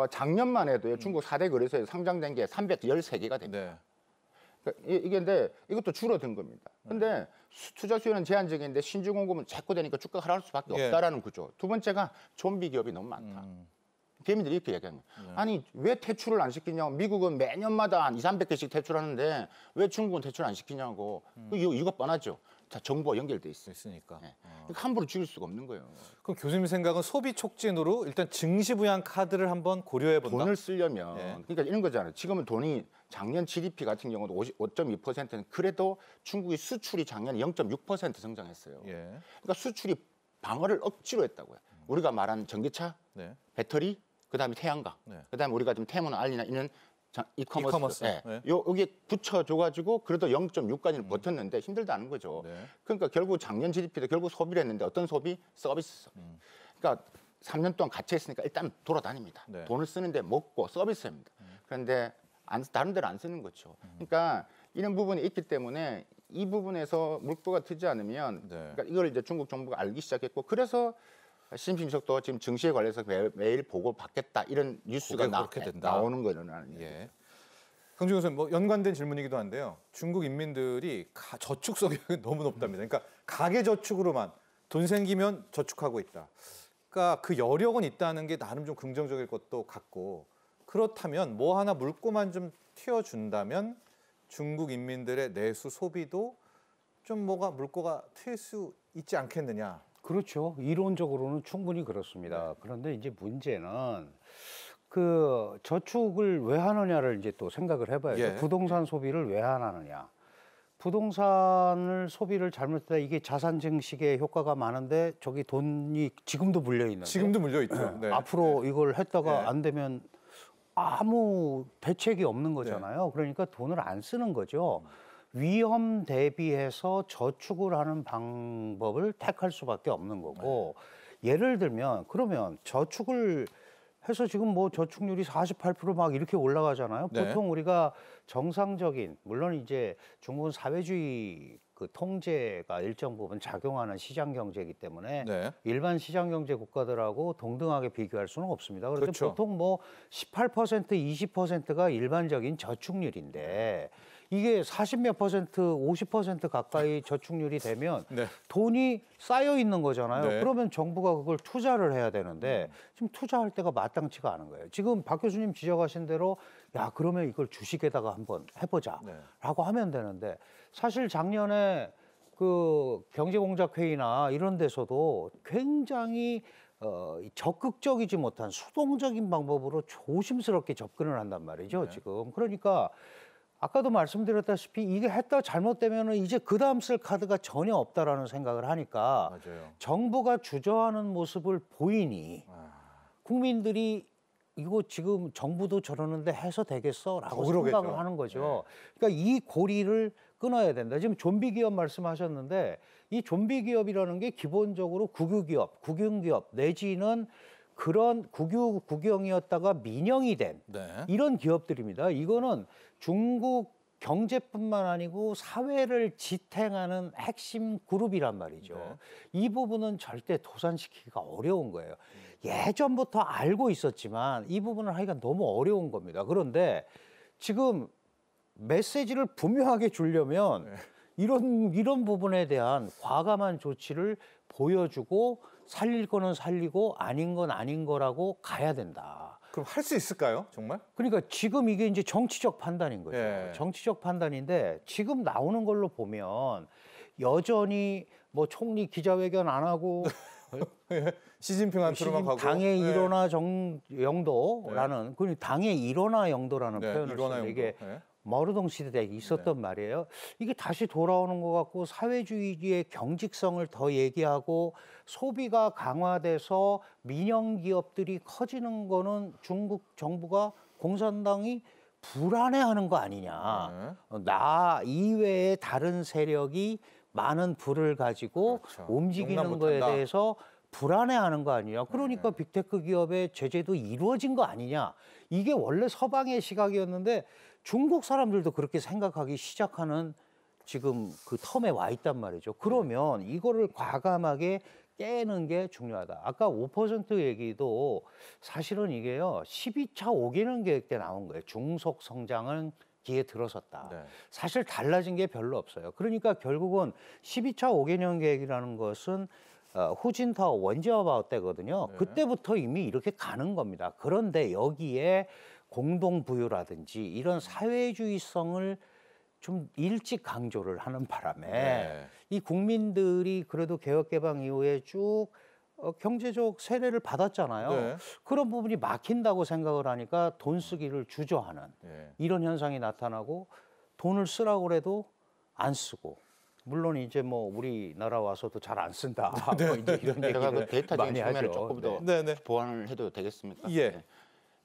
작년만 해도 중국 4대 거래소에 상장된 게 313개가 됩니다. 네. 그러니까 근데 이것도 줄어든 겁니다. 근데 투자 수요는 제한적인데 신주 공급은 자꾸 되니까 주가가 하락할 수밖에 예. 없다라는 구조. 두 번째가 좀비 기업이 너무 많다. 개미들이 이렇게 얘기하는 거예요. 아니 왜 퇴출을 안 시키냐고. 미국은 매년마다 한 200~300개씩 퇴출하는데 왜 중국은 퇴출 안 시키냐고. 이거 뻔하죠. 다 정보와 연결돼 있어요. 있으니까. 네. 함부로 죽일 수가 없는 거예요. 그럼 교수님 생각은 소비 촉진으로 일단 증시 부양 카드를 한번 고려해 본다. 돈을 쓰려면 예. 그러니까 이런 거잖아요. 지금은 돈이 작년 GDP 같은 경우도 5.2%는 그래도 중국의 수출이 작년에 0.6% 성장했어요. 예. 그러니까 수출이 방어를 억지로 했다고요. 우리가 말하는 전기차, 네. 배터리, 그다음에 태양광, 네. 그다음에 우리가 좀 태모나 알리나 이런 이커머스, 이커머스. 예. 네. 여기에 붙여줘가지고 그래도 0.6까지는 버텼는데 힘들다는 거죠. 네. 그러니까 결국 작년 GDP도 결국 소비를 했는데 어떤 소비? 서비스. 그러니까 3년 동안 갇혀 있으니까 일단 돌아다닙니다. 네. 돈을 쓰는데 먹고 서비스입니다. 그런데 다른 데를 안 쓰는 거죠. 그러니까 이런 부분이 있기 때문에 이 부분에서 물꼬가 트지 않으면 네. 그러니까 이걸 이제 중국 정부가 알기 시작했고 그래서 시진핑 주석도 지금 증시에 관해서 매일 보고 받겠다 이런 뉴스가 그렇게 된다. 나오는 거는 예. 강준 교수님, 뭐 연관된 질문이기도 한데요. 중국 인민들이 저축 성향이 너무 높답니다. 그러니까 가계 저축으로만 돈 생기면 저축하고 있다. 그러니까 그 여력은 있다는 게 나름 좀 긍정적일 것도 같고 그렇다면 뭐 하나 물꼬만 좀 틔워준다면 중국 인민들의 내수 소비도 좀 물꼬가 트일 수 있지 않겠느냐. 그렇죠. 이론적으로는 충분히 그렇습니다. 그런데 이제 문제는 그 저축을 왜 하느냐를 이제 또 생각을 해봐야죠. 예. 부동산 소비를 왜 안 하느냐. 부동산을 소비를 잘못했다. 이게 자산 증식에 효과가 많은데 저기 돈이 지금도 물려 있는데. 지금도 물려 있죠. 네. 앞으로 이걸 했다가 네. 안 되면 아무 대책이 없는 거잖아요. 그러니까 돈을 안 쓰는 거죠. 위험 대비해서 저축을 하는 방법을 택할 수밖에 없는 거고 예를 들면 그러면 저축을 해서 지금 뭐 저축률이 48% 막 이렇게 올라가잖아요. 네. 보통 우리가 정상적인 물론 이제 중국은 사회주의 그 통제가 일정 부분 작용하는 시장 경제이기 때문에 네. 일반 시장 경제 국가들하고 동등하게 비교할 수는 없습니다. 그래서 그렇죠. 보통 뭐 18%, 20%가 일반적인 저축률인데 이게 40몇 퍼센트, 50% 가까이 저축률이 되면 네. 돈이 쌓여 있는 거잖아요. 네. 그러면 정부가 그걸 투자를 해야 되는데 지금 투자할 때가 마땅치가 않은 거예요. 지금 박 교수님 지적하신 대로 야 그러면 이걸 주식에다가 한번 해보자라고 하면 되는데 사실 작년에 그 경제공작회의나 이런 데서도 굉장히 적극적이지 못한 수동적인 방법으로 조심스럽게 접근을 한단 말이죠. 지금 그러니까. 아까도 말씀드렸다시피 이게 했다 잘못되면은 이제 그 다음 쓸 카드가 전혀 없다라는 생각을 하니까 맞아요. 정부가 주저하는 모습을 보이니 국민들이 이거 지금 정부도 저러는데 해서 되겠어라고 더 그러겠죠. 생각을 하는 거죠. 그러니까 이 고리를 끊어야 된다. 지금 좀비 기업 말씀하셨는데 이 좀비 기업이라는 게 기본적으로 국유기업, 국영기업 내지는 그런 국영이었다가 민영이 된 네. 이런 기업들입니다. 이거는 중국 경제뿐만 아니고 사회를 지탱하는 핵심 그룹이란 말이죠. 네. 이 부분은 절대 도산시키기가 어려운 거예요. 예전부터 알고 있었지만 이 부분을 하기가 너무 어려운 겁니다. 그런데 지금 메시지를 분명하게 주려면 이런 부분에 대한 과감한 조치를 보여주고 살릴 거는 살리고 아닌 건 아닌 거라고 가야 된다. 그럼 할 수 있을까요, 정말? 그러니까 지금 이게 이제 정치적 판단인 거죠. 예. 정치적 판단인데 지금 나오는 걸로 보면 여전히 뭐 총리 기자회견 안 하고 시진핑한테로만 가고 당의 네. 일원화 영도라는 그 당의 일원화 영도라는 네, 표현을 일원화 써요. 영도. 이게 네. 마오쩌둥 시대에 있었던 말이에요. 이게 다시 돌아오는 것 같고 사회주의의 경직성을 더 얘기하고 소비가 강화돼서 민영 기업들이 커지는 거는 중국 정부가 공산당이 불안해하는 거 아니냐. 나 이외에 다른 세력이 많은 부를 가지고 그렇죠. 움직이는 용납 거에 못한다. 대해서 불안해하는 거 아니냐. 그러니까 빅테크 기업의 제재도 이루어진 거 아니냐. 이게 원래 서방의 시각이었는데 중국 사람들도 그렇게 생각하기 시작하는 지금 그 텀에 와 있단 말이죠. 그러면 이거를 과감하게 깨는 게 중요하다. 아까 5% 얘기도 사실은 이게요. 12차 5개년 계획 때 나온 거예요. 중속 성장은 기에 들어섰다. 네. 사실 달라진 게 별로 없어요. 그러니까 결국은 12차 5개년 계획이라는 것은 후진타워 원지어바웃 때거든요. 네. 그때부터 이미 이렇게 가는 겁니다. 그런데 여기에 공동부유라든지 이런 사회주의성을 좀 일찍 강조를 하는 바람에 네. 이 국민들이 그래도 개혁개방 이후에 쭉 경제적 세례를 받았잖아요. 네. 그런 부분이 막힌다고 생각을 하니까 돈 쓰기를 주저하는 네. 이런 현상이 나타나고 돈을 쓰라고 그래도 안 쓰고 물론 이제 뭐 우리나라 와서도 잘 안 쓴다. 뭐 이제 이런 제가 그 얘기를 데이터적인 많이 측면을 하죠. 조금 더 네, 네. 보완을 해도 되겠습니까? 예. 네.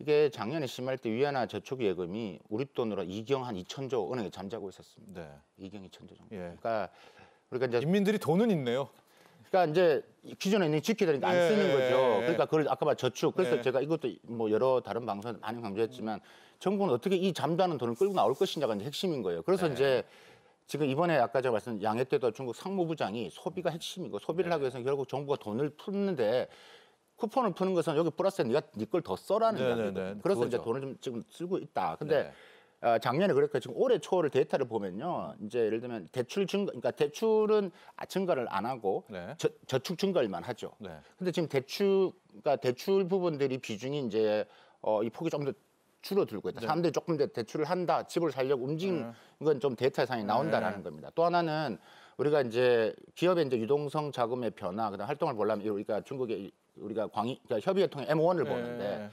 이게 작년에 심할 때 위안화 저축 예금이 우리 돈으로 2경 한 2천조 은행에 잠자고 있었습니다. 네. 2경 2천조 정도. 예. 그러니까 이제 인민들이 돈은 있네요. 기존에 있는 지켜야 되니까 안 예, 쓰는 예, 거죠. 예. 그러니까 그걸 아까 말 저축. 그래서 예. 제가 이것도 뭐 여러 다른 방송에서 많이 강조했지만 정부는 어떻게 이 잠자는 돈을 끌고 나올 것이냐가 이제 핵심인 거예요. 그래서 네. 이제 지금 이번에 아까 제가 말씀 양해 때도 중국 상무부장이 소비가 핵심이고 소비를 네. 하기 위해서 결국 정부가 돈을 푸는데 쿠폰을 푸는 것은 여기 플러스에 네가 네 걸 더 써라는 네, 이야기거든요. 네, 네. 그래서 그거죠. 이제 돈을 좀 지금 쓰고 있다. 근데 네. 작년에 그랬고 지금 올해 초를 데이터를 보면요. 이제 예를 들면 대출 증가, 그러니까 대출은 증가를 안 하고 네. 저축 증가를만 하죠. 네. 근데 지금 그러니까 대출 부분들이 비중이 이제 이 폭이 좀 더 줄어들고 있다. 네. 사람들이 조금 더 대출을 한다, 집을 살려고 움직이는 건 좀 데이터상에 나온다라는 겁니다. 또 하나는 우리가 이제 기업의 이제 유동성 자금의 변화, 그다음 활동을 보려면 우리가 중국의 우리가 그러니까 협의회 통해 M1을 보는데 네.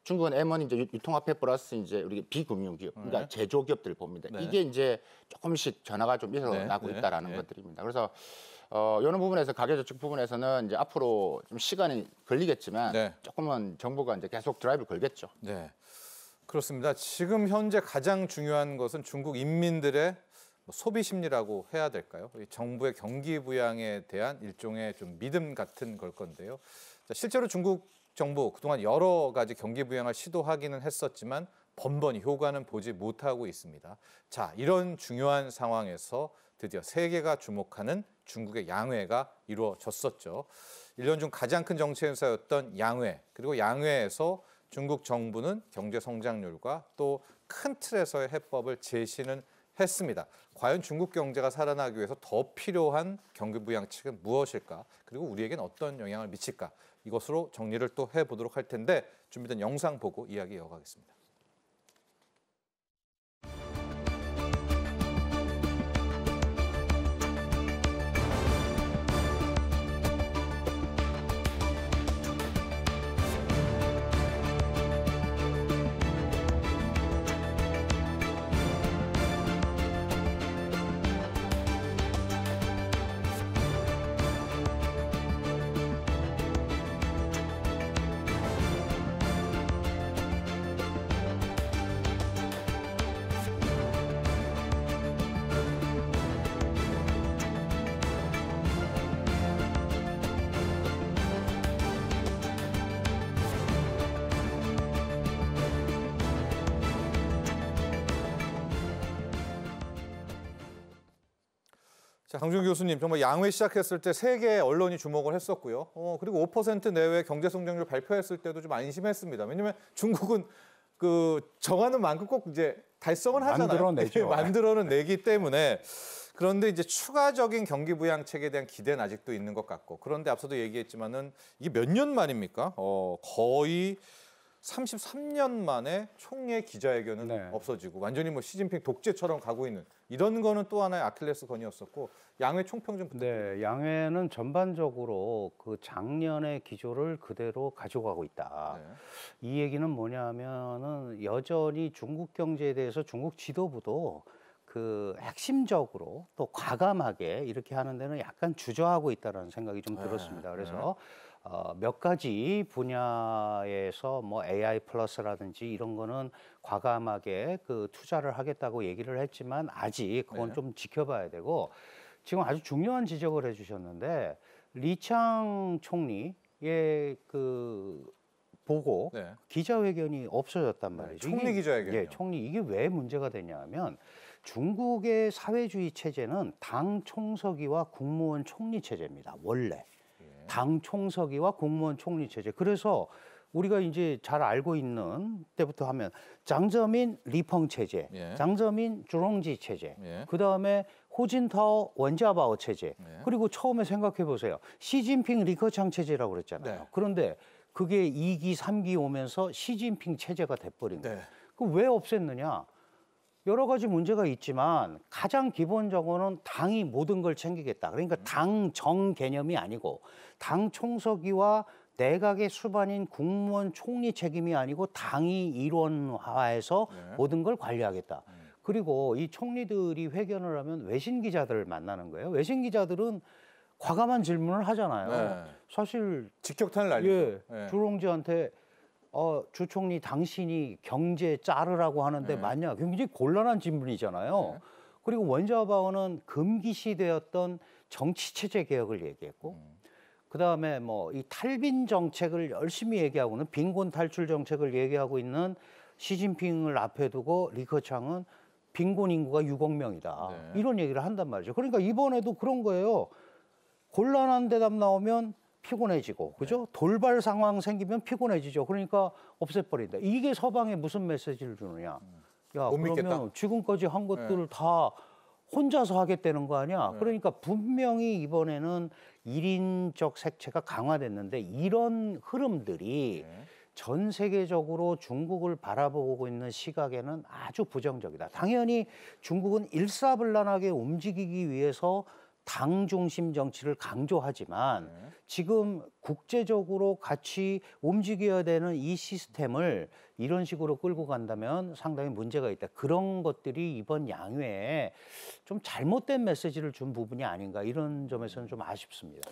중국은 M1 이제 유통화폐 플러스 이제 우리 비금융기업, 그러니까 네. 제조기업들 봅니다. 네. 이게 이제 조금씩 변화가 좀 일어나고 네. 있다라는 네. 것들입니다. 그래서 이런 부분에서 가계저축 부분에서는 이제 앞으로 좀 시간이 걸리겠지만 네. 조금은 정부가 이제 계속 드라이브를 걸겠죠. 네. 그렇습니다. 지금 현재 가장 중요한 것은 중국 인민들의 소비 심리라고 해야 될까요? 이 정부의 경기 부양에 대한 일종의 좀 믿음 같은 걸 건데요. 자, 실제로 중국 정부 그동안 여러 가지 경기 부양을 시도하기는 했었지만 번번이 효과는 보지 못하고 있습니다. 자, 이런 중요한 상황에서 드디어 세계가 주목하는 중국의 양회가 이루어졌었죠. 1년 중 가장 큰 정치 행사였던 양회, 그리고 양회에서 중국 정부는 경제 성장률과 또 큰 틀에서의 해법을 제시는 했습니다. 과연 중국 경제가 살아나기 위해서 더 필요한 경기 부양책은 무엇일까? 그리고 우리에겐 어떤 영향을 미칠까? 이것으로 정리를 또 해보도록 할 텐데 준비된 영상 보고 이야기 이어가겠습니다. 자, 강준 교수님, 정말 양회 시작했을 때 세계 언론이 주목을 했었고요. 그리고 5% 내외 경제 성장률 발표했을 때도 좀 안심했습니다. 왜냐하면 중국은 그 정하는 만큼 꼭 이제 달성을 하잖아요. 만들어내죠. 만들어는 내기 때문에. 그런데 이제 추가적인 경기 부양책에 대한 기대는 아직도 있는 것 같고. 그런데 앞서도 얘기했지만은 이게 몇 년 만입니까? 거의 33년 만에 총리의 기자회견은 네. 없어지고 완전히 뭐 시진핑 독재처럼 가고 있는 이런 거는 또 하나의 아킬레스건이었었고 양회 총평 좀 부탁드립니다. 네, 양회는 전반적으로 그 작년의 기조를 그대로 가져가고 있다. 네. 이 얘기는 뭐냐면은 여전히 중국 경제에 대해서 중국 지도부도 그 핵심적으로 또 과감하게 이렇게 하는 데는 약간 주저하고 있다는 생각이 좀 들었습니다. 그래서 몇 가지 분야에서 뭐 AI 플러스라든지 이런 거는 과감하게 그 투자를 하겠다고 얘기를 했지만 아직 그건 네. 좀 지켜봐야 되고 지금 아주 중요한 지적을 해주셨는데 리창 총리의 그 보고 네. 기자회견이 없어졌단 말이죠. 총리 기자회견이요. 예, 총리 이게 왜 문제가 되냐면 중국의 사회주의 체제는 당 총서기와 국무원 총리 체제입니다. 원래 당 총서기와 국무원 총리 체제. 그래서 우리가 이제 잘 알고 있는 때부터 하면 장저민 리펑 체제, 예. 장저민 주롱지 체제, 예. 그 다음에 호진타오 원자바오 체제. 예. 그리고 처음에 생각해 보세요. 시진핑 리커창 체제라고 그랬잖아요. 네. 그런데 그게 2기, 3기 오면서 시진핑 체제가 돼버린 거예요. 네. 그 왜 없앴느냐? 여러 가지 문제가 있지만 가장 기본적으로는 당이 모든 걸 챙기겠다. 그러니까 당정 개념이 아니고 당 총서기와 내각의 수반인 국무원 총리 책임이 아니고 당이 일원화해서 네. 모든 걸 관리하겠다. 그리고 이 총리들이 회견을 하면 외신 기자들을 만나는 거예요. 외신 기자들은 과감한 질문을 하잖아요. 네. 사실 직격탄을 날리죠. 예, 네. 주롱지한테 주 총리 당신이 경제 자르라고 하는데 네. 맞냐? 굉장히 곤란한 질문이잖아요. 네. 그리고 원자바오는 금기시되었던 정치 체제 개혁을 얘기했고, 그 다음에 뭐 이 탈빈 정책을 열심히 얘기하고는 빈곤 탈출 정책을 얘기하고 있는 시진핑을 앞에 두고 리커창은 빈곤 인구가 6억 명이다. 네. 이런 얘기를 한단 말이죠. 그러니까 이번에도 그런 거예요. 곤란한 대답 나오면 피곤해지고, 그죠? 돌발 상황 생기면 피곤해지죠. 그러니까 없애버린다. 이게 서방에 무슨 메시지를 주느냐? 야, 못 그러면 믿겠다. 지금까지 한 것들을 다 혼자서 하겠다는 거 아니야? 네. 그러니까 분명히 이번에는 일인적 색채가 강화됐는데 이런 흐름들이 네. 전 세계적으로 중국을 바라보고 있는 시각에는 아주 부정적이다. 당연히 중국은 일사불란하게 움직이기 위해서 당 중심 정치를 강조하지만 네. 지금 국제적으로 같이 움직여야 되는 이 시스템을 이런 식으로 끌고 간다면 상당히 문제가 있다. 그런 것들이 이번 양회에 좀 잘못된 메시지를 준 부분이 아닌가 이런 점에서는 좀 아쉽습니다.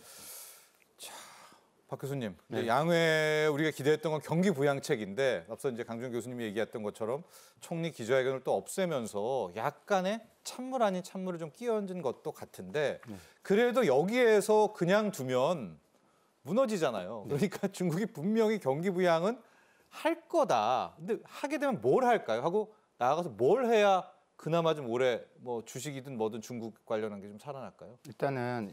박 교수님, 네. 이제 양회 우리가 기대했던 건 경기 부양책인데 앞서 이제 강준 교수님이 얘기했던 것처럼 총리 기자회견을 또 없애면서 약간의 찬물 아닌 찬물을 좀 끼얹은 것도 같은데 그래도 여기에서 그냥 두면 무너지잖아요. 그러니까 중국이 분명히 경기 부양은 할 거다. 근데 하게 되면 뭘 할까요? 하고 나아가서 뭘 해야 그나마 좀 올해 뭐 주식이든 뭐든 중국 관련한 게 좀 살아날까요? 일단은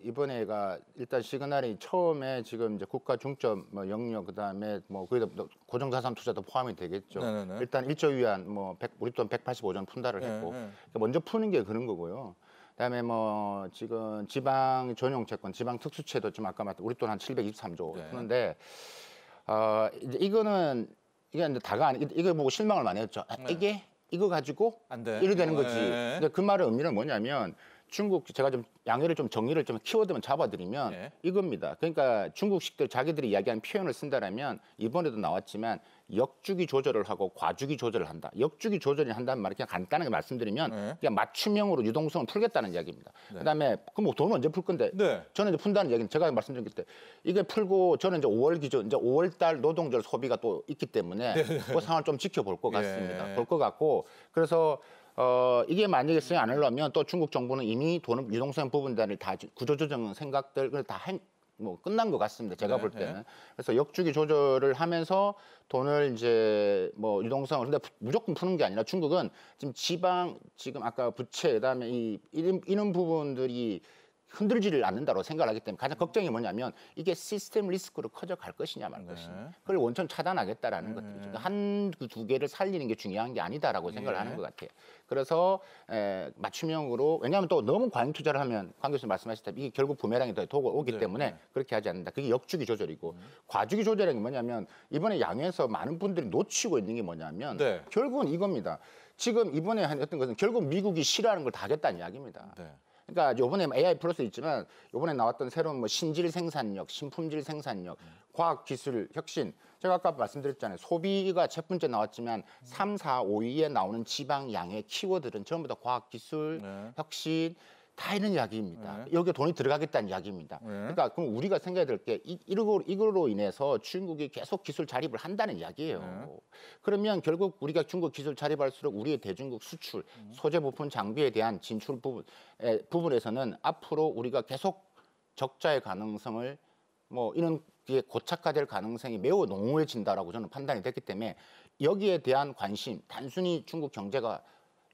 이번에가 일단 시그널이 처음에 지금 이제 국가 중점 뭐 영역 그다음에 뭐 거기다 고정자산 투자도 포함이 되겠죠. 네네네. 일단 1조 위안 뭐 우리 돈 185조 원 푼다를 했고 네. 그러니까 먼저 푸는 게 그런 거고요. 그다음에 뭐 지금 지방 전용 채권, 지방 특수채도 지금 아까 말했던 우리 돈 한 723조 네. 푸는데 이제 이거는 이게 이제 다가 아니 이거 보고 실망을 많이 했죠. 아, 네. 이거 가지고 안 돼. 이래 되는 거지. 네. 근데 그 말의 의미는 뭐냐면 중국 제가 좀 양해를 좀 정리를 좀 키워드만 잡아드리면 네. 이겁니다. 그러니까 중국식들 자기들이 이야기한 표현을 쓴다라면 이번에도 나왔지만 역주기 조절을 하고 과주기 조절을 한다. 역주기 조절을 한다는 말을 그냥 간단하게 말씀드리면 네. 그냥 맞춤형으로 유동성을 풀겠다는 이야기입니다. 네. 그다음에 그럼 뭐 돈은 언제 풀 건데? 네. 저는 이제 푼다는 얘기는 제가 말씀드린 때 이게 풀고 저는 이제 5월 기준 이제 5월 달 노동절 소비가 또 있기 때문에 그 상황을 좀 지켜볼 것 같습니다. 예. 볼 것 같고 그래서 이게 만약에 쓰지 않으려면 또 중국 정부는 이미 돈 유동성 부분들을 다 구조조정 생각들 다 뭐 끝난 것 같습니다. 제가 네, 볼 때는. 그래서 역주기 조절을 하면서 돈을 이제 뭐 유동성을 근데 무조건 푸는 게 아니라 중국은 지금 아까 부채 그다음에 이런 부분들이 흔들지를 않는다고 생각을 하기 때문에 가장 걱정이 뭐냐면 이게 시스템 리스크로 커져갈 것이냐 말 것이냐. 그걸 원천 차단하겠다라는 것들이죠. 그 두 개를 살리는 게 중요한 게 아니다라고 생각을 하는 것 같아요. 그래서 맞춤형으로 왜냐하면 또 너무 과잉 투자를 하면 강 교수님 말씀하셨다시피 이게 결국 부메랑이 더 오기 때문에 그렇게 하지 않는다. 그게 역주기 조절이고 과주기 조절이라는 게 뭐냐면 이번에 양에서 많은 분들이 놓치고 있는 게 뭐냐면 네. 결국은 이겁니다. 지금 이번에 했던 것은 결국 미국이 싫어하는 걸 다 하겠다는 이야기입니다. 네. 그러니까 요번에 AI 플러스 있지만 요번에 나왔던 새로운 뭐 신질 생산력, 신품질 생산력, 과학 기술 혁신. 제가 아까 말씀드렸잖아요. 소비가 첫 번째 나왔지만 3, 4, 5위에 나오는 지방 양의 키워드는 전부 다 과학 기술, 네. 혁신 다 이런 이야기입니다. 네. 여기에 돈이 들어가겠다는 이야기입니다. 네. 그러니까 그럼 우리가 생각해야 될 게 이걸로 인해서 중국이 계속 기술 자립을 한다는 이야기예요. 네. 그러면 결국 우리가 중국 기술 자립할수록 우리의 대중국 수출, 소재 부품 장비에 대한 진출 부분에서는 앞으로 우리가 계속 적자의 가능성을 뭐 이런 게 고착화될 가능성이 매우 농후해진다라고 저는 판단이 됐기 때문에 여기에 대한 관심, 단순히 중국 경제가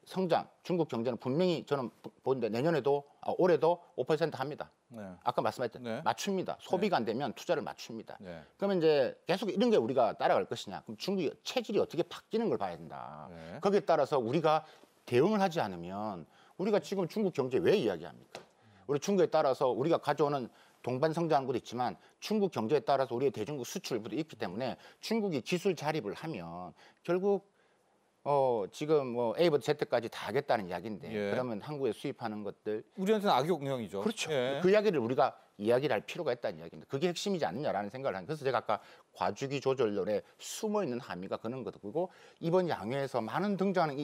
성장, 중국 경제는 분명히 저는 보는데 내년에도 올해도 5% 합니다. 네. 아까 말씀하셨던 네. 맞춥니다. 소비가 안 되면 투자를 맞춥니다. 네. 그러면 이제 계속 이런 게 우리가 따라갈 것이냐? 그럼 중국의 체질이 어떻게 바뀌는 걸 봐야 된다. 네. 거기에 따라서 우리가 대응을 하지 않으면 우리가 지금 중국 경제 왜 이야기합니까? 우리 중국에 따라서 우리가 가져오는 동반 성장하는 것도 있지만 중국 경제에 따라서 우리의 대중국 수출도 있기 때문에 중국이 기술 자립을 하면 결국 지금 뭐 A부터 Z까지 다 하겠다는 이야기인데 예. 그러면 한국에 수입하는 것들 우리한테는 악영향이죠. 그렇죠. 예. 그 이야기를 우리가 이야기를 할 필요가 있다는 이야기입니다. 그게 핵심이지 않느냐라는 생각을 하는. 그래서 제가 아까 과주기 조절론에 숨어 있는 함의가 그런 거고 이번 양회에서 많은 등장하는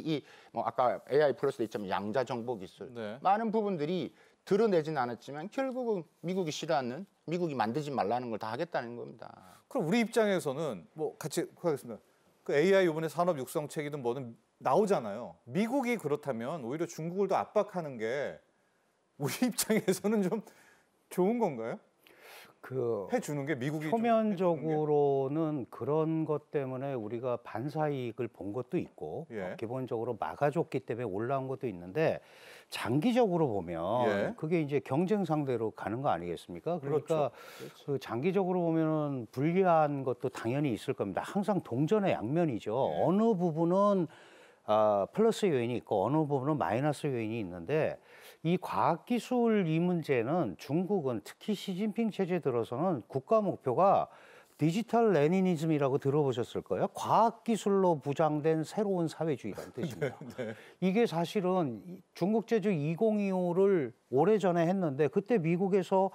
뭐 아까 AI 플러스도 있지만 양자 정보 기술 네. 많은 부분들이 드러내진 않았지만 결국은 미국이 싫어하는 미국이 만들지 말라는 걸 다 하겠다는 겁니다. 그럼 우리 입장에서는 뭐 같이 하겠습니다. 그 AI 이번에 산업 육성책이든 뭐든 나오잖아요. 미국이 그렇다면 오히려 중국을 더 압박하는 게 우리 입장에서는 좀 좋은 건가요? 해주는 게 미국이 좀 해주는 표면적으로는 그런 것 때문에 우리가 반사이익을 본 것도 있고 예. 기본적으로 막아줬기 때문에 올라온 것도 있는데 장기적으로 보면 예. 그게 이제 경쟁 상대로 가는 거 아니겠습니까? 그러니까 그렇죠. 그 장기적으로 보면은 불리한 것도 당연히 있을 겁니다. 항상 동전의 양면이죠. 예. 어느 부분은 플러스 요인이 있고 어느 부분은 마이너스 요인이 있는데 이 과학기술 이 문제는 중국은 특히 시진핑 체제 들어서는 국가 목표가 디지털 레니니즘이라고 들어보셨을 거예요. 과학기술로 부장된 새로운 사회주의라는 뜻입니다. 네. 이게 사실은 중국 제조 2025를 오래전에 했는데 그때 미국에서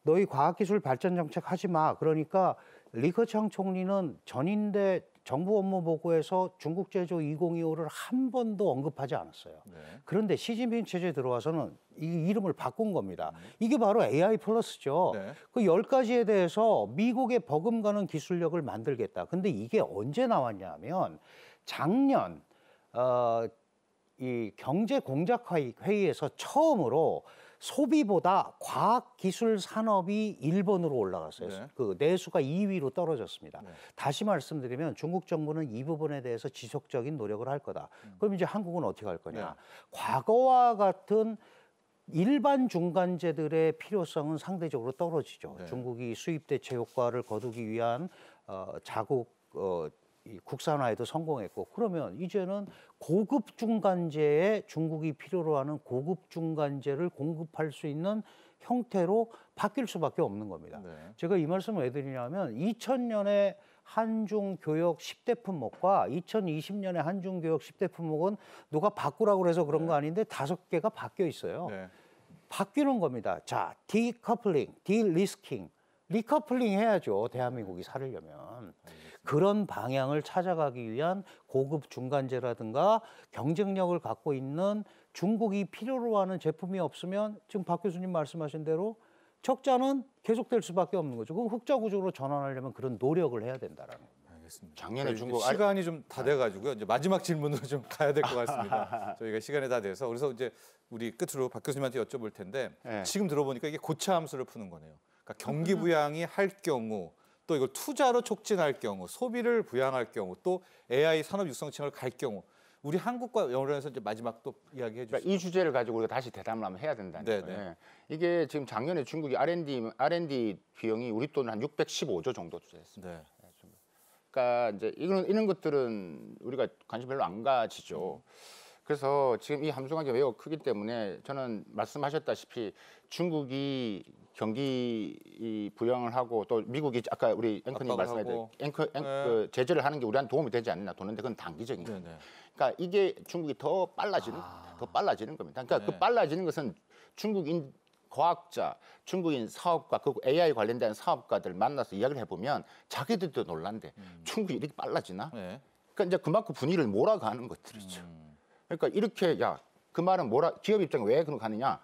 너희 과학기술 발전 정책 하지 마. 그러니까 리커창 총리는 전인대 정부 업무 보고에서 중국 제조 2025를 한 번도 언급하지 않았어요. 네. 그런데 시진핑 체제에 들어와서는 이 이름을 바꾼 겁니다. 이게 바로 AI 플러스죠. 네. 그 10가지에 대해서 미국에 버금가는 기술력을 만들겠다. 근데 이게 언제 나왔냐 하면 작년 이 경제 공작 회의에서 처음으로 소비보다 과학기술 산업이 1번으로 올라갔어요. 네. 그 내수가 2위로 떨어졌습니다. 네. 다시 말씀드리면 중국 정부는 이 부분에 대해서 지속적인 노력을 할 거다. 그럼 이제 한국은 어떻게 할 거냐? 네. 과거와 같은 일반 중간재들의 필요성은 상대적으로 떨어지죠. 네. 중국이 수입 대체 효과를 거두기 위한 자국 이 국산화에도 성공했고, 그러면 이제는 고급 중간재에 중국이 필요로 하는 고급 중간재를 공급할 수 있는 형태로 바뀔 수밖에 없는 겁니다. 네. 제가 이 말씀을 왜 드리냐면 2000년에 한중 교역 10대 품목과 2020년에 한중 교역 10대 품목은 누가 바꾸라고 해서 그런 거 아닌데 5개가 바뀌어 있어요. 네. 바뀌는 겁니다. 자, 디커플링, 디리스킹, 리커플링 해야죠. 대한민국이 살려면. 그런 방향을 찾아가기 위한 고급 중간재라든가 경쟁력을 갖고 있는 중국이 필요로 하는 제품이 없으면 지금 박 교수님 말씀하신 대로 적자는 계속될 수밖에 없는 거죠. 그럼 흑자 구조로 전환하려면 그런 노력을 해야 된다라는 거예요. 알겠습니다. 작년에 저희 중국 시간이 좀 다 돼가지고요. 이제 마지막 질문으로 좀 가야 될 것 같습니다. 저희가 시간이 다 돼서 그래서 이제 우리 끝으로 박 교수님한테 여쭤볼 텐데 네. 지금 들어보니까 이게 고차 함수를 푸는 거네요. 그러니까 경기 부양이 할 경우 또 이걸 투자로 촉진할 경우 소비를 부양할 경우 또 AI 산업 육성층을 갈 경우 우리 한국과 연관해서 이제 마지막 또 이야기해 주시죠. 그러니까 이 주제를 가지고 우리가 다시 대담을 한번 해야 된다는 네, 거예요. 네. 이게 지금 작년에 중국이 R&D 비용이 우리 돈은 한 615조 정도 투자했습니다. 네. 그러니까 이제 이런 것들은 우리가 관심 별로 안 가지죠. 그래서 지금 이 함수관계가 매우 크기 때문에 저는 말씀하셨다시피 중국이 경기 부양을 하고 또 미국이 아까 우리 앵커님 압박을 말씀하셨듯이 하고. 그 제재를 하는 게 우리한테 도움이 되지 않느냐 도는데 그건 단기적인 네, 거예요. 네. 그러니까 이게 중국이 더 빨라지는 겁니다. 그러니까 그 빨라지는 것은 중국인 과학자, 중국인 사업가, 그 AI 관련된 사업가들 만나서 이야기를 해보면 자기들도 놀란대. 중국이 이렇게 빨라지나? 네. 그러니까 이제 그만큼 분위기를 몰아가는 것들이죠. 그러니까 이렇게 그 말은 기업 입장에 왜 그렇게 하느냐?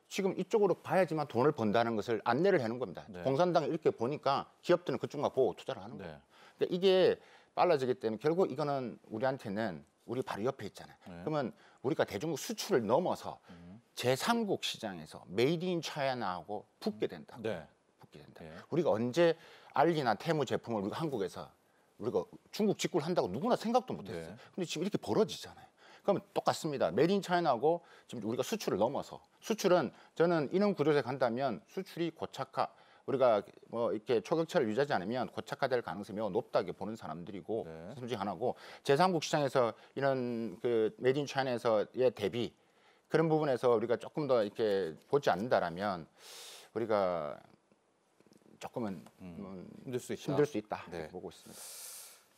지금 이쪽으로 봐야지만 돈을 번다는 것을 안내를 해놓은 겁니다. 네. 공산당이 이렇게 보니까 기업들은 그쪽만 보고 투자를 하는 거예요. 네. 그러니까 이게 빨라지기 때문에 결국 이거는 우리한테는 우리 바로 옆에 있잖아요. 네. 그러면 우리가 대중국 수출을 넘어서 제3국 시장에서 메이드 인 차이나하고 붙게 된다. 네. 붙게 된다. 네. 우리가 언제 알리나 테무 제품을 우리가 한국에서 우리가 중국 직구를 한다고 누구나 생각도 못했어요. 네. 근데 지금 이렇게 벌어지잖아요. 그러면 똑같습니다. 메이드 인 차이나하고 지금 우리가 수출을 넘어서 수출은 저는 이런 구조에 간다면 수출이 고착화 우리가 뭐 이렇게 초격차를 유지하지 않으면 고착화될 가능성이 매우 높다고 보는 사람들이고 네. 솔직히 하나고 제3국 시장에서 이런 그 메이드 인 차이나에서의 대비 그런 부분에서 우리가 조금 더 이렇게 보지 않는다라면 우리가 조금은 힘들 수 있다. 있다 네. 보고 있습니다.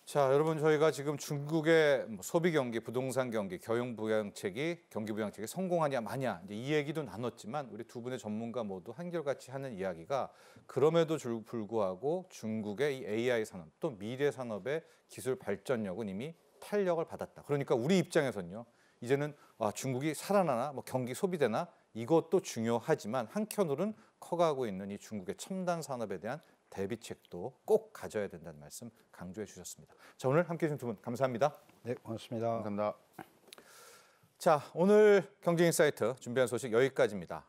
자, 여러분 저희가 지금 중국의 소비 경기, 부동산 경기, 경기 부양책이 성공하냐 마냐 이제 이 얘기도 나눴지만 우리 두 분의 전문가 모두 한결같이 하는 이야기가 그럼에도 불구하고 중국의 이 AI 산업 또 미래 산업의 기술 발전력은 이미 탄력을 받았다. 그러니까 우리 입장에서는요. 이제는 중국이 살아나나 뭐 경기 소비되나 이것도 중요하지만 한켠으로는 커가고 있는 이 중국의 첨단 산업에 대한 대비책도 꼭 가져야 된다는 말씀 강조해 주셨습니다. 자, 오늘 함께해 주신 두 분 감사합니다. 네, 고맙습니다. 감사합니다. 자, 오늘 경제인사이트 준비한 소식 여기까지입니다.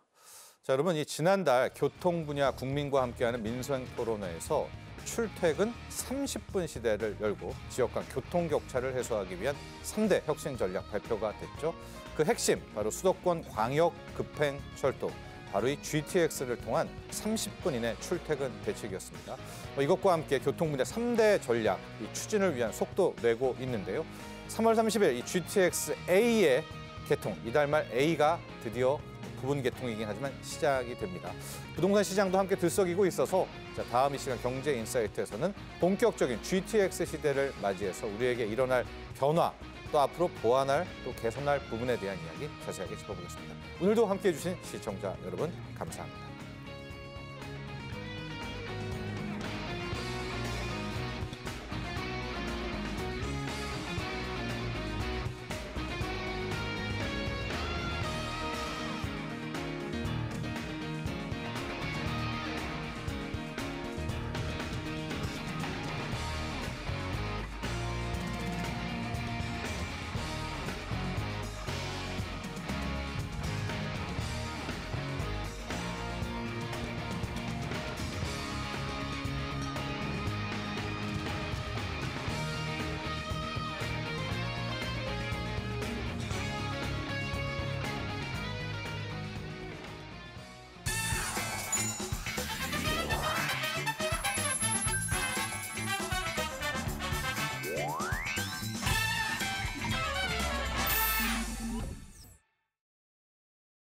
자, 여러분 이 지난달 교통 분야 국민과 함께하는 민생 토론회에서 출퇴근 30분 시대를 열고 지역 간 교통 격차를 해소하기 위한 3대 혁신 전략 발표가 됐죠. 그 핵심 바로 수도권 광역 급행 철도 바로 이 GTX를 통한 30분 이내 출퇴근 대책이었습니다. 이것과 함께 교통 분야 3대 전략 이 추진을 위한 속도 내고 있는데요. 3월 30일 이 GTX A의 개통, 이달 말 A가 드디어 부분 개통이긴 하지만 시작이 됩니다. 부동산 시장도 함께 들썩이고 있어서 자, 다음 이 시간 경제인사이트에서는 본격적인 GTX 시대를 맞이해서 우리에게 일어날 변화, 또 앞으로 보완할 또 개선할 부분에 대한 이야기 자세하게 짚어보겠습니다. 오늘도 함께해 주신 시청자 여러분 감사합니다.